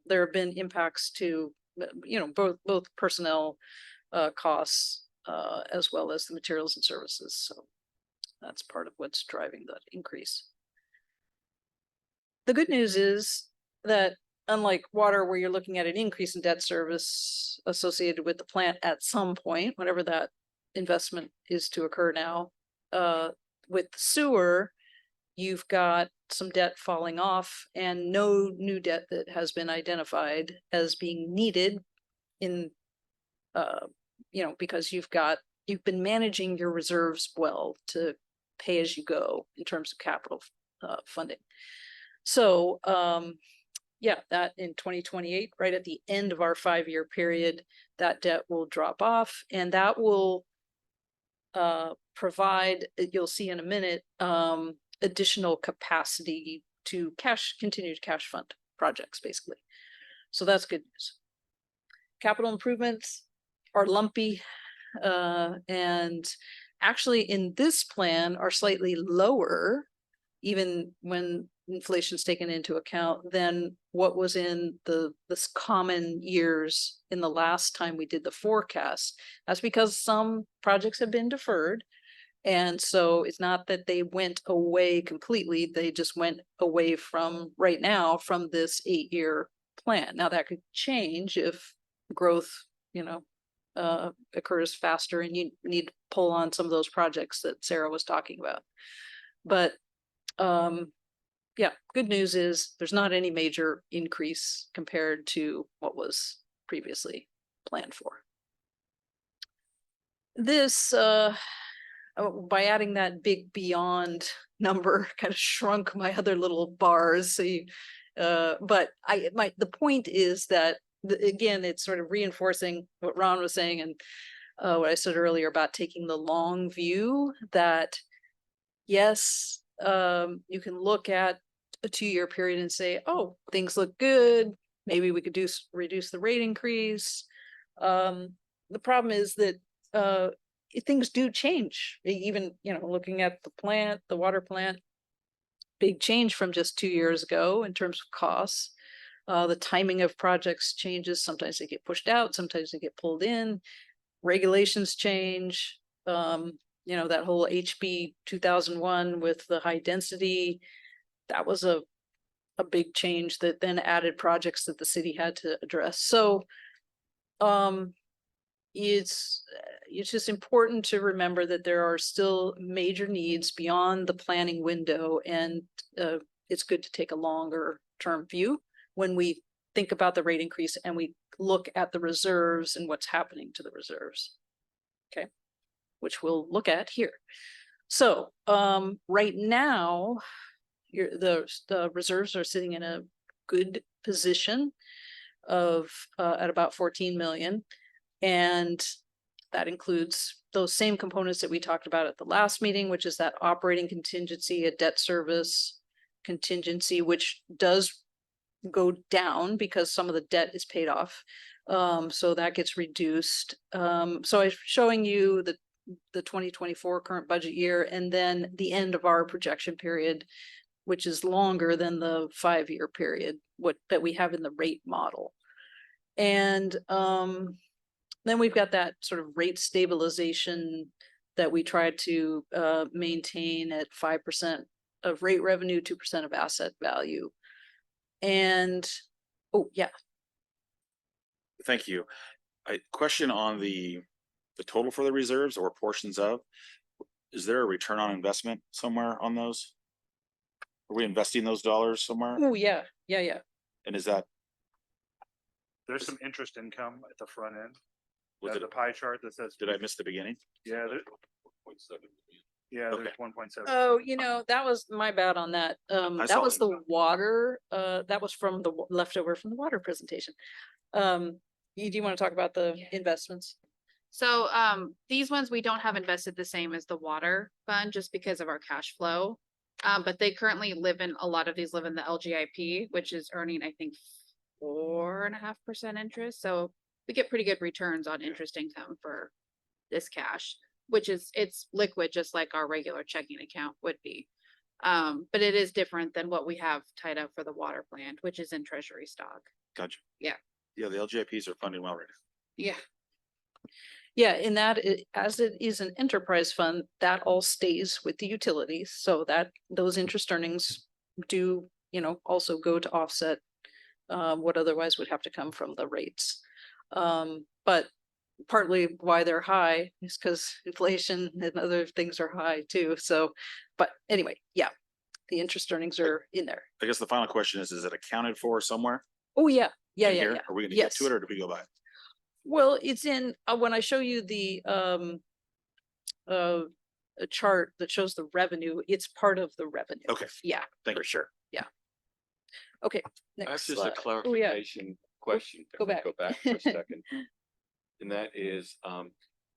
there have been impacts to, you know, both personnel costs as well as the materials and services. So that's part of what's driving that increase. The good news is that unlike water, where you're looking at an increase in debt service associated with the plant at some point, whenever that investment is to occur now, with sewer, you've got some debt falling off and no new debt that has been identified as being needed in, you know, because you've been managing your reserves well to pay as you go in terms of capital funding. So, yeah, that in 2028, right at the end of our 5-year period, that debt will drop off, and that will provide, you'll see in a minute, additional capacity to continue to cash fund projects, basically. So that's good news. Capital improvements are lumpy, and actually in this plan are slightly lower, even when inflation's taken into account, than what was in this common years in the last time we did the forecast. That's because some projects have been deferred. And so it's not that they went away completely, they just went away from right now from this 8-year plan. Now that could change if growth, you know, occurs faster and you need to pull on some of those projects that Sarah was talking about. But yeah, good news is there's not any major increase compared to what was previously planned for. This, by adding that big beyond number, kind of shrunk my other little bars. So you, but the point is that, again, it's sort of reinforcing what Ron was saying and what I said earlier about taking the long view, that yes, you can look at a 2-year period and say, oh, things look good, maybe we could reduce the rate increase. The problem is that things do change. Even, you know, looking at the plant, the water plant, big change from just 2 years ago in terms of costs. The timing of projects changes. Sometimes they get pushed out, sometimes they get pulled in. Regulations change. You know, that whole HB 2001 with the high density, that was a big change that then added projects that the city had to address. So it's just important to remember that there are still major needs beyond the planning window, and it's good to take a longer term view when we think about the rate increase and we look at the reserves and what's happening to the reserves. Okay, which we'll look at here. So right now, the reserves are sitting in a good position of at about 14 million. And that includes those same components that we talked about at the last meeting, which is that operating contingency, a debt service contingency, which does go down because some of the debt is paid off. So that gets reduced. So I'm showing you the 2024 current budget year, and then the end of our projection period, which is longer than the 5-year period that we have in the rate model. And then we've got that sort of rate stabilization that we try to maintain at 5% of rate revenue, 2% of asset value. And, oh, yeah.
Thank you. Question on the total for the reserves or portions of, is there a return on investment somewhere on those? Are we investing those dollars somewhere?
Oh, yeah.
And is that,
There's some interest income at the front end.
was
There's
it,
a pie chart that says.
did I miss the beginning?
Yeah, Yeah,
Okay.
there's 1.7.
Oh, you know, that was my bad on that.
I
That
saw
was
it.
the water, that was from the leftover from the water presentation. Do you want to talk about the investments?
So, these ones we don't have invested the same as the water fund just because of our cash flow. But they currently a lot of these live in the LGIP, which is earning, I think, 4.5% interest. So we get pretty good returns on interest income for this cash, which it's liquid, just like our regular checking account would be. But it is different than what we have tied up for the water plant, which is in treasury stock.
Gotcha.
Yeah.
Yeah, the LGIPs are funding well right now.
Yeah.
Yeah, in that, as it is an enterprise fund, that all stays with the utilities, so that those interest earnings do, you know, also go to offset what otherwise would have to come from the rates. But partly why they're high is because inflation and other things are high too, so, but anyway, yeah, the interest earnings are in there.
I guess the final question is it accounted for somewhere?
Oh, yeah, yeah,
in
yeah,
here?
yeah.
Are we gonna get to
Yes.
it or do we go by it?
Well, it's in, when I show you the, a chart that shows the revenue, it's part of the revenue.
Okay.
Yeah,
Thank
for
you.
sure, yeah. Okay,
I have
next
just a
slide. Oh, yeah,
clarification question.
go
If we
back.
Go back for a second. And that is,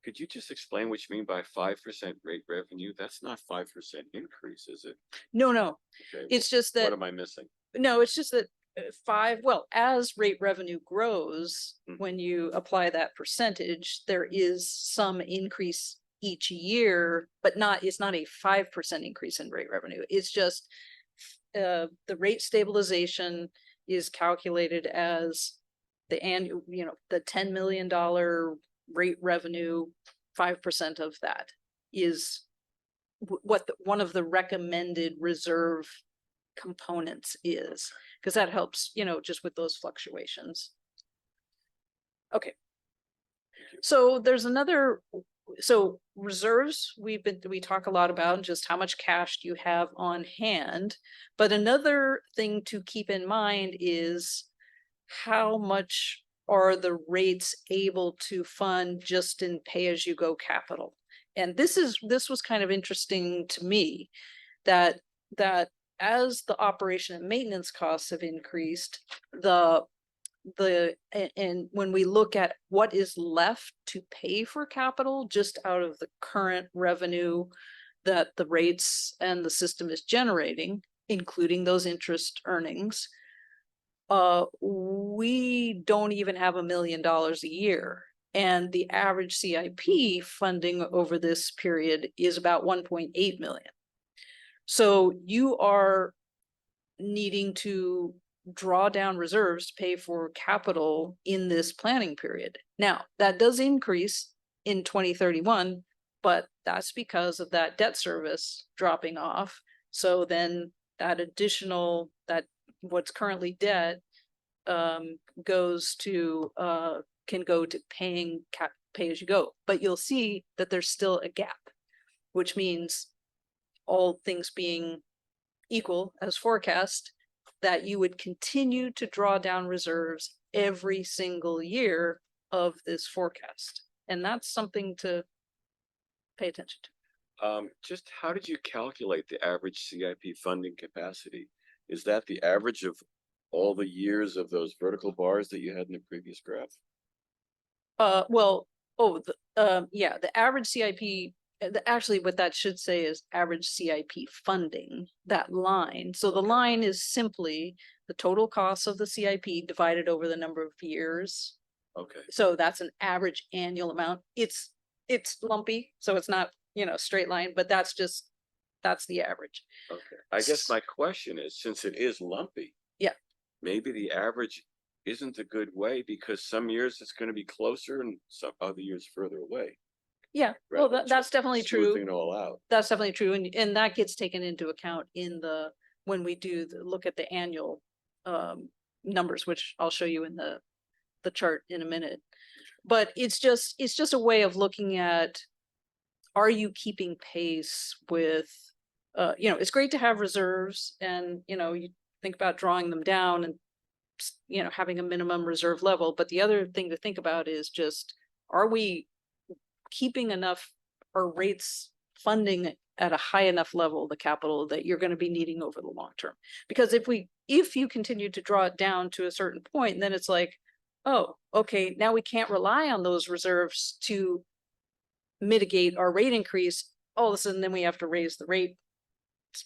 could you just explain what you mean by 5% rate revenue? That's not 5% increase, is it?
No, no,
Okay,
it's just
what
that,
am I missing?
no, it's just that well, as rate revenue grows,
Mhm.
when you apply that percentage, there is some increase each year, but it's not a 5% increase in rate revenue. It's just the rate stabilization is calculated as the annual, you know, the $10 million rate revenue, 5% of that is what one of the recommended reserve components is, because that helps, you know, just with those fluctuations. Okay. So there's another, so reserves, we talk a lot about just how much cash do you have on hand. But another thing to keep in mind is how much are the rates able to fund just in pay-as-you-go capital? And this was kind of interesting to me, that as the operation and maintenance costs have increased, and when we look at what is left to pay for capital just out of the current revenue that the rates and the system is generating, including those interest earnings, we don't even have $1 million a year. And the average CIP funding over this period is about 1.8 million. So you are needing to draw down reserves to pay for capital in this planning period. Now, that does increase in 2031, but that's because of that debt service dropping off. So then that additional, that what's currently debt goes to, can go to paying pay as you go. But you'll see that there's still a gap, which means all things being equal as forecast, that you would continue to draw down reserves every single year of this forecast. And that's something to pay attention to.
Just how did you calculate the average CIP funding capacity? Is that the average of all the years of those vertical bars that you had in the previous graph?
Well, yeah, the average CIP, actually what that should say is average CIP funding, that line. So the line is simply the total cost of the CIP divided over the number of years.
Okay,
So that's an average annual amount. It's lumpy, so it's not, you know, straight line, but that's the average.
okay. I guess my question is, since it is lumpy.
Yeah.
Maybe the average isn't a good way because some years it's gonna be closer and some other years further away.
Yeah, well,
rather than
that's
just
definitely
smoothing
true.
it all out.
That's definitely true. And that gets taken into account when we do look at the annual numbers, which I'll show you in the chart in a minute. But it's just a way of looking at, are you keeping pace with, you know, it's great to have reserves and, you know, you think about drawing them down and, you know, having a minimum reserve level. But the other thing to think about is just, are we keeping enough, our rates funding at a high enough level, the capital that you're going to be needing over the long term. Because if you continue to draw it down to a certain point, then it's like, oh, okay, now we can't rely on those reserves to mitigate our rate increase. All of a sudden, then we have to raise the rate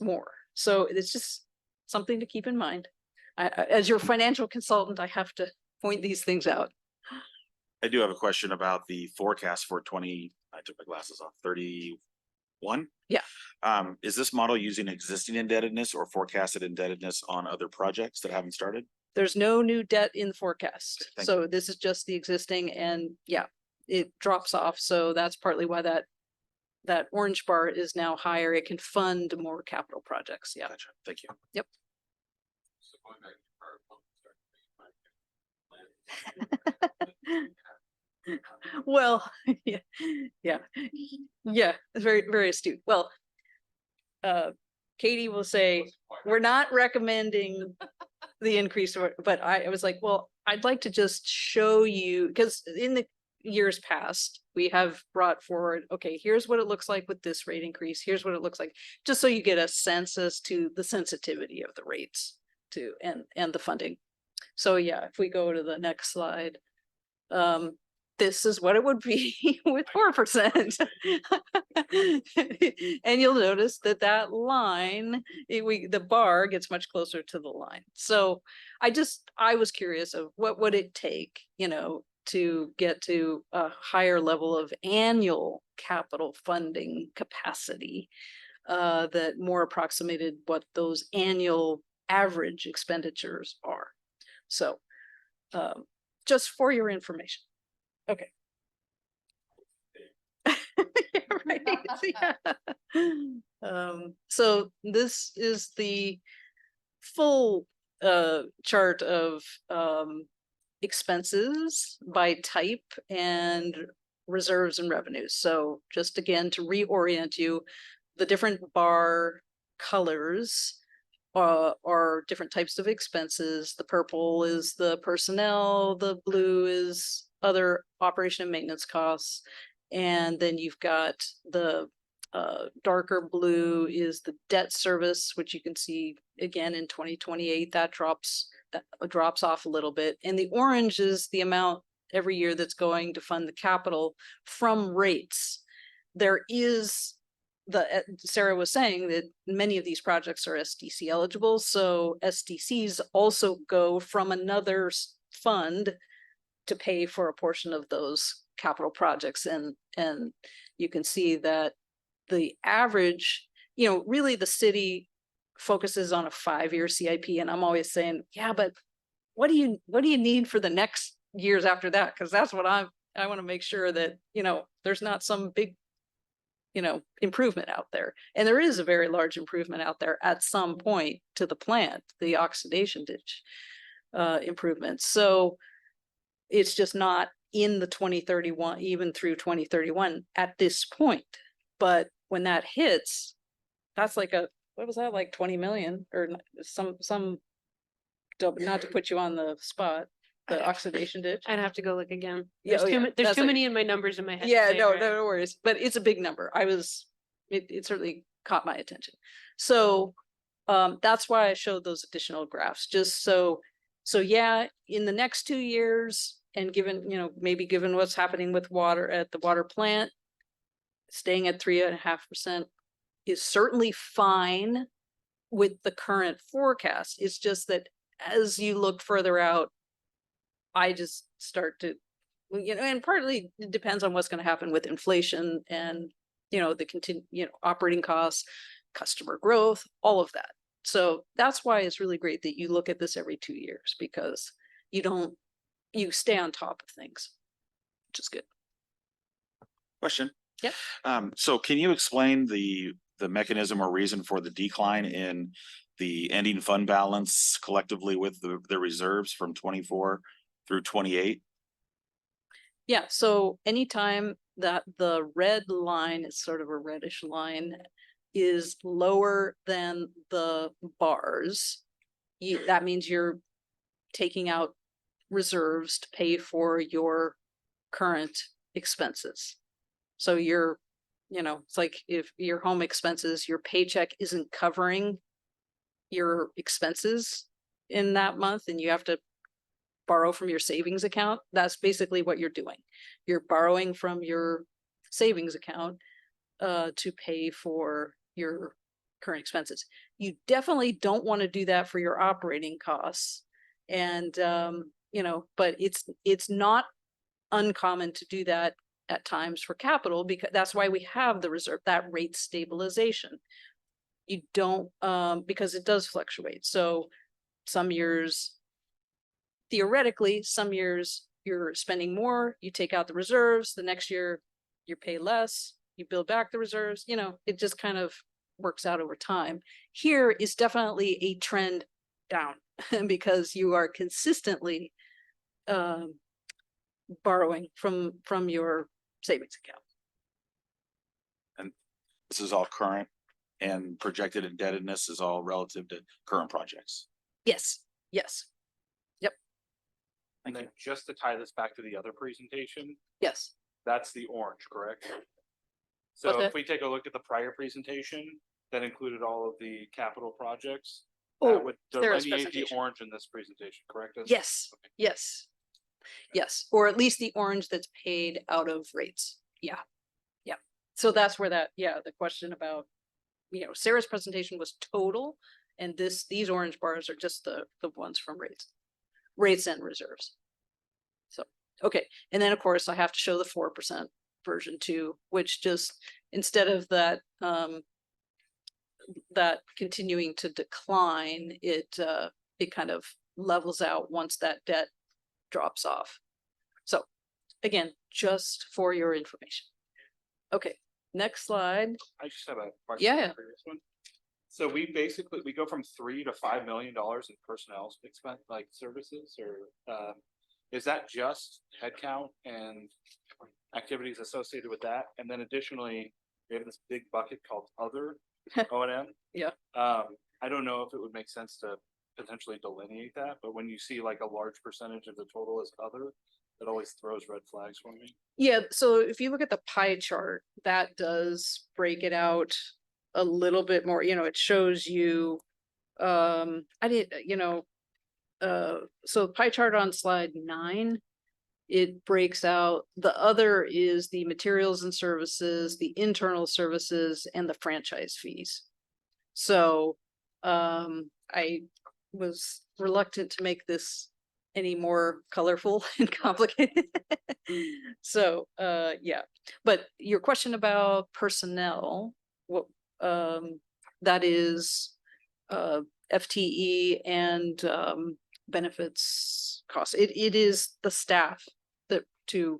more. So it's just something to keep in mind. As your financial consultant, I have to point these things out.
I do have a question about the forecast for I took my glasses off, 31.
Yeah.
Is this model using existing indebtedness or forecasted indebtedness on other projects that haven't started?
There's no new debt in the forecast.
Thank
So this is just the existing, and yeah, it drops off. So that's partly why that orange bar is now higher. It can fund more capital projects. Yeah.
Gotcha. Thank you.
Well, yeah, yeah, it's very, very astute. Well, Katie will say, we're not recommending the increase, but I was like, well, I'd like to just show you, because in the years past, we have brought forward, okay, here's what it looks like with this rate increase. Here's what it looks like, just so you get a sense as to the sensitivity of the rates to, and the funding. So yeah, if we go to the next slide, this is what it would be with 4%. And you'll notice that line, the bar gets much closer to the line. So I was curious of what would it take, to get to a higher level of annual capital funding capacity that more approximated what those annual average expenditures are. So just for your information. Okay. Yeah, right. Yeah. So this is the full chart of expenses by type and reserves and revenues. So just again, to reorient you, the different bar colors are different types of expenses. The purple is the personnel, the blue is other operation and maintenance costs. And then you've got the darker blue is the debt service, which you can see again in 2028, that drops off a little bit. And the orange is the amount every year that's going to fund the capital from rates. There is Sarah was saying that many of these projects are SDC eligible. So SDCs also go from another fund to pay for a portion of those capital projects. And you can see that the average, really the city focuses on a 5-year CIP. And I'm always saying, yeah, but what do you need for the next years after that? Because that's what I want to make sure that, there's not some big improvement out there. And there is a very large improvement out there at some point to the plant, the oxidation ditch improvements. So it's just not in the 2031, even through 2031 at this point. But when that hits, that's like what was that, like 20 million or some, not to put you on the spot, the oxidation ditch.
I'd have to go look again.
Yeah,
There's too many in my numbers in my head. to
Yeah,
say
no,
right.
no worries. But it's a big number. It certainly caught my attention. So that's why I showed those additional graphs, just so yeah, in the next 2 years, and given, maybe given what's happening with water at the water plant, staying at 3.5% is certainly fine with the current forecast. It's just that as you look further out, I just start to, and partly it depends on what's going to happen with inflation and, the operating costs, customer growth, all of that. So that's why it's really great that you look at this every 2 years, because you stay on top of things, which is good.
Question.
Yep.
So can you explain the mechanism or reason for the decline in the ending fund balance collectively with the reserves from 24 through 28?
Yeah, so anytime that the red line is sort of a reddish line is lower than the bars, that means you're taking out reserves to pay for your current expenses. So you're You know, it's like if your home expenses, your paycheck isn't covering your expenses in that month and you have to borrow from your savings account, that's basically what you're doing. You're borrowing from your savings account to pay for your current expenses. You definitely don't want to do that for your operating costs. And you know, but it's not uncommon to do that at times for capital, because that's why we have the reserve, that rate stabilization. You don't, because it does fluctuate. So some years, theoretically, some years you're spending more, you take out the reserves, the next year you pay less, you build back the reserves, you know, it just kind of works out over time. Here is definitely a trend down because you are consistently borrowing from your savings account.
This is all current, and projected indebtedness is all relative to current projects.
Yes, yes,
And then just to tie this back to the other presentation,
yes.
that's the orange, correct?
What's
So
that?
if we take a look at the prior presentation, that included all of the capital projects.
Oh,
That would
Sarah's
delineate the
presentation.
orange in this presentation, correct?
Yes, yes. Yes, or at least the orange that's paid out of rates. Yeah. Yeah. So that's where that, yeah, the question about, you know, Sarah's presentation was total. And these orange bars are just the ones from rates and reserves. So, okay. And then of course I have to show the 4% version too, which just, instead of that, that continuing to decline, it kind of levels out once that debt drops off. So again, just for your information. Okay, next slide.
I just have a question.
Yeah,
on the
yeah.
previous one. So we basically, we go from $3 to $5 million in personnel expense, like services, or is that just headcount and activities associated with that? And then additionally, we have this big bucket called other O&M.
Yeah.
I don't know if it would make sense to potentially delineate that, but when you see like a large percentage of the total as other, it always throws red flags for me.
Yeah, so if you look at the pie chart, that does break it out a little bit more, you know, it shows you, I did, you know, so pie chart on slide 9, it breaks out, the other is the materials and services, the internal services, and the franchise fees. So, I was reluctant to make this any more colorful and complicated. So, yeah, but your question about personnel, what, that is, FTE and, benefits costs. It is the staff that to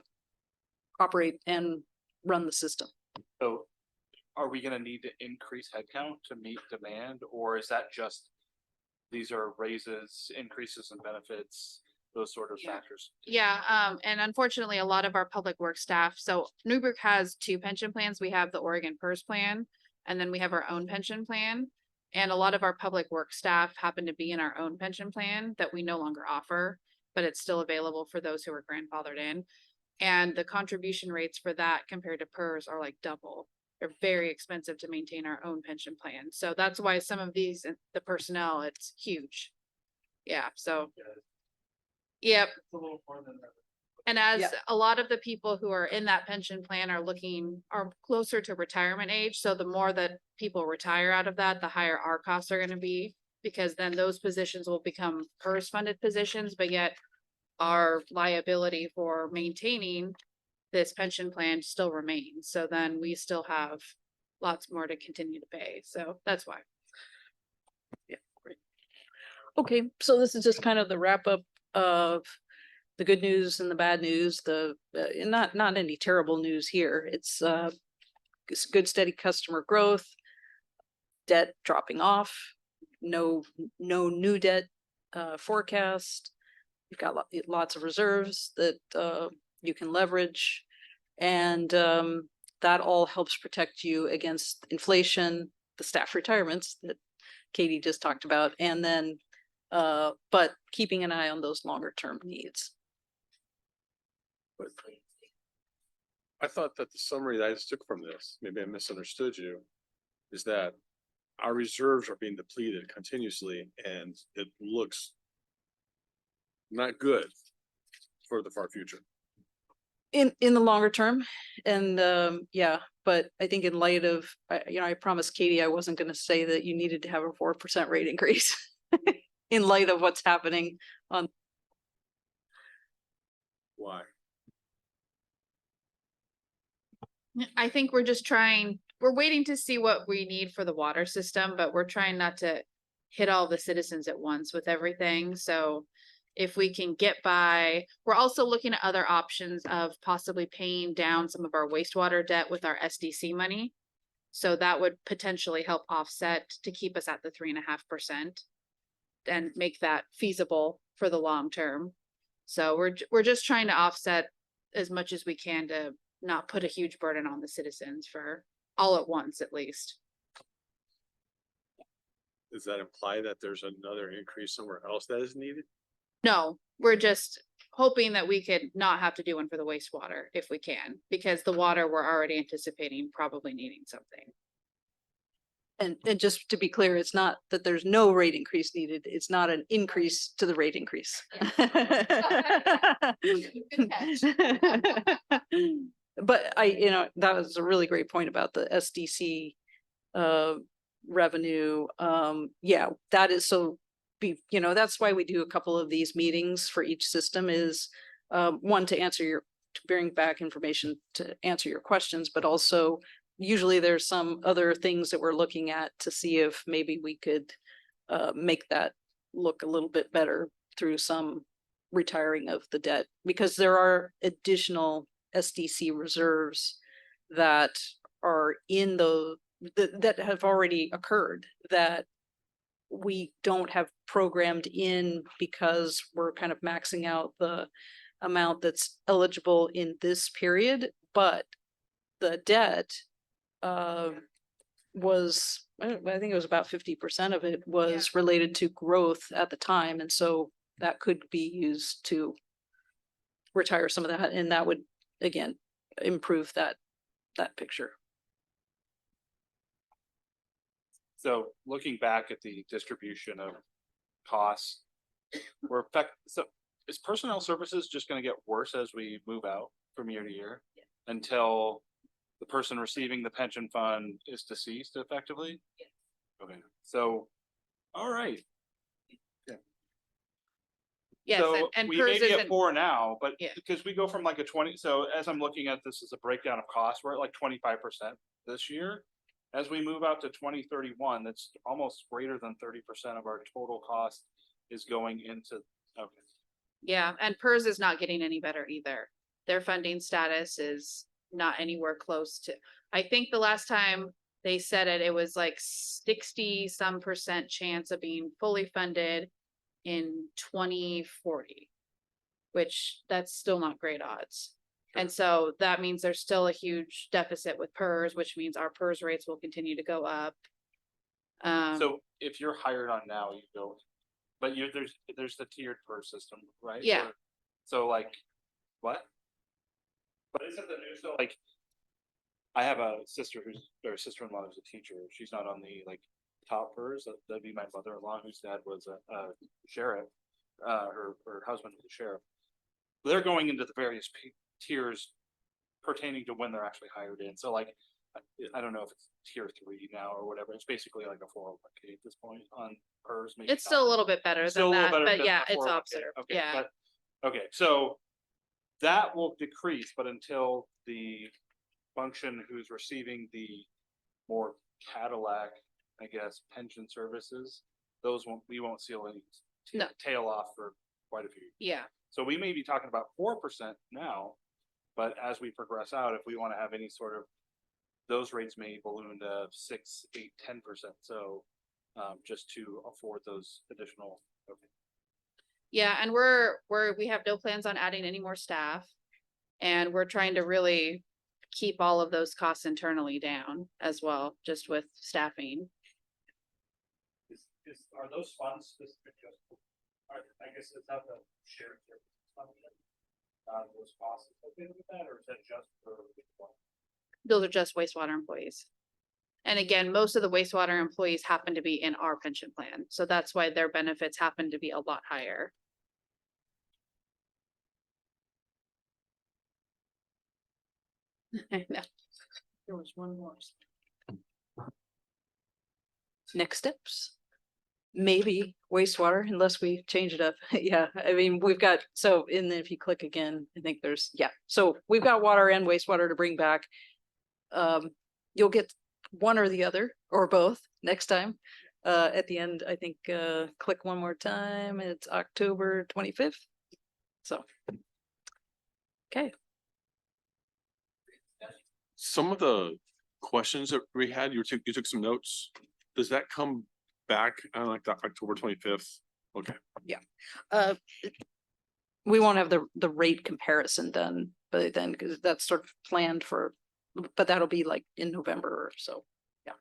operate and run the system.
So are we gonna need to increase headcount to meet demand, or is that just, these are raises, increases in benefits, those sort of
Yeah.
factors?
Yeah, and unfortunately, a lot of our public works staff, so Newburgh has 2 pension plans. We have the Oregon PERS plan, and then we have our own pension plan. And a lot of our public works staff happen to be in our own pension plan that we no longer offer, but it's still available for those who are grandfathered in. And the contribution rates for that compared to PERS are like double. They're very expensive to maintain our own pension plan. So that's why some of these, the personnel, it's huge. Yeah, so. Yep.
It's a little more than that.
And as
Yeah.
a lot of the people who are in that pension plan are closer to retirement age, so the more that people retire out of that, the higher our costs are gonna be. Because then those positions will become PERS funded positions, but yet our liability for maintaining this pension plan still remains. So then we still have lots more to continue to pay. So that's why.
Okay, so this is just kind of the wrap up of the good news and the bad news, not any terrible news here. It's good steady customer growth, debt dropping off, no new debt forecast. You've got lots of reserves that you can leverage, and that all helps protect you against inflation, the staff retirements that Katie just talked about, and then but keeping an eye on those longer term needs.
I thought that the summary that I just took from this, maybe I misunderstood you, is that our reserves are being depleted continuously and it looks not good for the far future.
In the longer term, and yeah, but I think in light of, I promised Katie I wasn't gonna say that you needed to have a 4% rate increase. In light of what's happening on,
Why?
I think we're just we're waiting to see what we need for the water system, but we're trying not to hit all the citizens at once with everything. So if we can get by, we're also looking at other options of possibly paying down some of our wastewater debt with our SDC money. So that would potentially help offset to keep us at the 3.5% and make that feasible for the long term. So we're just trying to offset as much as we can to not put a huge burden on the citizens for all at once, at least.
Does that imply that there's another increase somewhere else that is needed?
No, we're just hoping that we could not have to do one for the wastewater if we can, because the water we're already anticipating probably needing something.
and just to be clear, it's not that there's no rate increase needed, it's not an increase to the rate increase.
Good catch.
But that was a really great point about the SDC revenue. Yeah, that is so that's why we do a couple of these meetings for each system is one, to bring back information to answer your questions, but also usually there's some other things that we're looking at to see if maybe we could make that look a little bit better through some retiring of the debt, because there are additional SDC reserves that are in that have already occurred that we don't have programmed in because we're kind of maxing out the amount that's eligible in this period, but the debt was, I think it was about 50% of it was related to growth at the time. And so that could be used to retire some of that. And that would, again, improve that picture.
So looking back at the distribution of costs, so is personnel services just gonna get worse as we move out from year to year? Until the person receiving the pension fund is deceased effectively? Okay, so, all right.
Yes,
So
and
we
PERS
may be at
isn't,
4 now, but
Yeah.
because we go from like a 20, so as I'm looking at this as a breakdown of costs, we're at like 25% this year. As we move out to 2031, that's almost greater than 30% of our total cost is going into, okay.
yeah, and PERS is not getting any better either. Their funding status is not anywhere close to, I think the last time they said it, it was like 60% chance of being fully funded in 2040, which that's still not great odds. And so that means there's still a huge deficit with PERS, which means our PERS rates will continue to go up.
So if you're hired on now, you go, but there's the tiered PERS system, right?
Yeah.
So like, what? But isn't the new, so like, I have a sister or sister-in-law who's a teacher. She's not on the like top PERS. That'd be my mother-in-law whose dad was a sheriff. Her husband was a sheriff. They're going into the various tiers pertaining to when they're actually hired in. So like, I don't know if it's tier 3 now or whatever. It's basically like a 401k at this point on PERS. Maybe
It's still a little bit better
still
than
a little
that,
better
but
than
yeah,
the
it's
401k.
observed,
Okay,
yeah.
okay, so that will decrease, but until the function who's receiving the more Cadillac, I guess, pension services, we won't see any
No.
tail off for quite a few years.
Yeah,
So we may be talking about 4% now, but as we progress out, if we want to have any sort of, those rates may balloon to 6, 8, 10%. So just to afford those additional. Okay.
yeah, and we have no plans on adding any more staff. And we're trying to really keep all of those costs internally down as well, just with staffing.
Are those funds specific? I guess it's not the shared. those costs associated with that, or is that just for?
Those are just wastewater employees. And again, most of the wastewater employees happen to be in our pension plan, so that's why their benefits happen to be a lot higher. I know.
There was one more. Next steps. Maybe wastewater unless we change it up. Yeah, I mean, we've got, so, and then if you click again, I think there's, yeah, so we've got water and wastewater to bring back. You'll get one or the other or both next time. At the end, I think, click one more time. It's October 25th. So. Okay.
Some of the questions that we had, you took some notes. Does that come back on like the October 25th? Okay.
We won't have the rate comparison done, but then, because that's sort of planned for, but that'll be like in November or so. Yeah.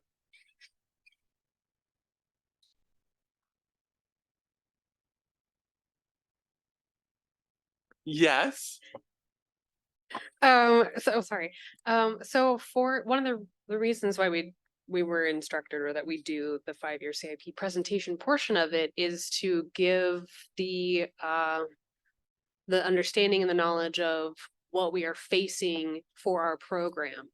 Yes.
So sorry. So for one of the reasons why we were instructed, or that we do the 5-year CIP presentation portion of it, is to give the understanding and the knowledge of what we are facing for our program.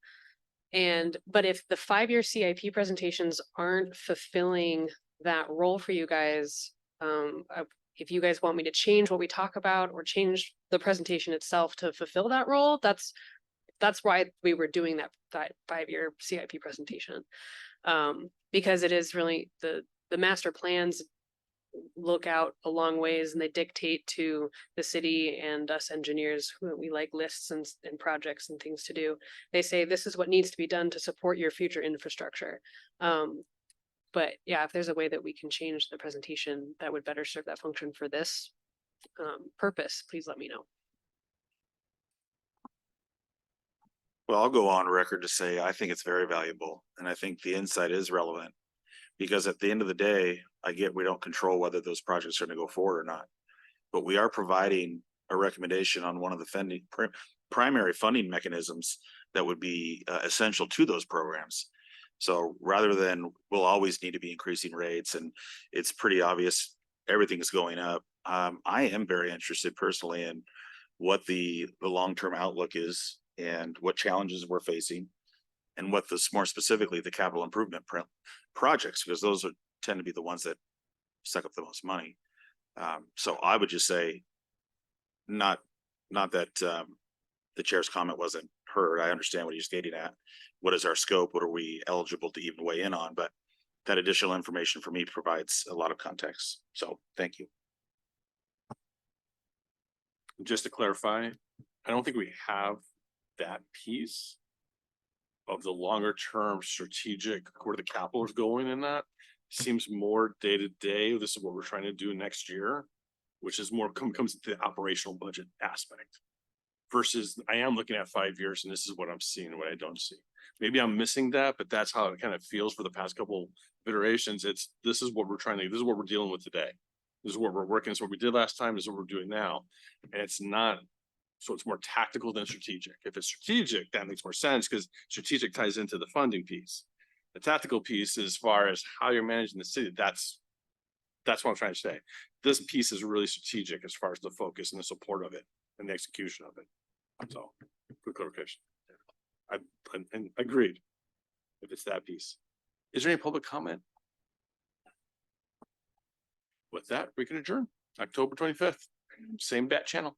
But if the 5-year CIP presentations aren't fulfilling that role for you guys, if you guys want me to change what we talk about or change the presentation itself to fulfill that role, that's why we were doing that 5-year CIP presentation. Because it is really the master plans look out a long ways, and they dictate to the city and us engineers who we like lists and projects and things to do. They say this is what needs to be done to support your future infrastructure. But yeah, if there's a way that we can change the presentation that would better serve that function for this purpose, please let me know.
Well, I'll go on record to say I think it's very valuable, and I think the insight is relevant. Because at the end of the day, I get we don't control whether those projects are going to go forward or not. But we are providing a recommendation on one of the primary funding mechanisms that would be essential to those programs. So rather than we'll always need to be increasing rates, and it's pretty obvious everything is going up. I am very interested personally in what the long-term outlook is and what challenges we're facing, and what more specifically the capital improvement projects, because those tend to be the ones that suck up the most money. So I would just say, not that the chair's comment wasn't heard. I understand what he's getting at. What is our scope? What are we eligible to even weigh in on? But that additional information for me provides a lot of context. So thank you.
Just to clarify, I don't think we have that piece of the longer term strategic, where the capital is going in that. Seems more day to day. This is what we're trying to do next year, which is more comes to the operational budget aspect. Versus I am looking at 5 years, and this is what I'm seeing and what I don't see. Maybe I'm missing that, but that's how it kind of feels for the past couple iterations. This is what we're trying to, this is what we're dealing with today. This is what we're working. So what we did last time is what we're doing now. And it's not, so it's more tactical than strategic. If it's strategic, that makes more sense because strategic ties into the funding piece. The tactical piece, as far as how you're managing the city, that's what I'm trying to say. This piece is really strategic as far as the focus and the support of it and the execution of it. So, good clarification. I agreed. If it's that piece. Is there any public comment? With that, we can adjourn October 25th, same bat channel.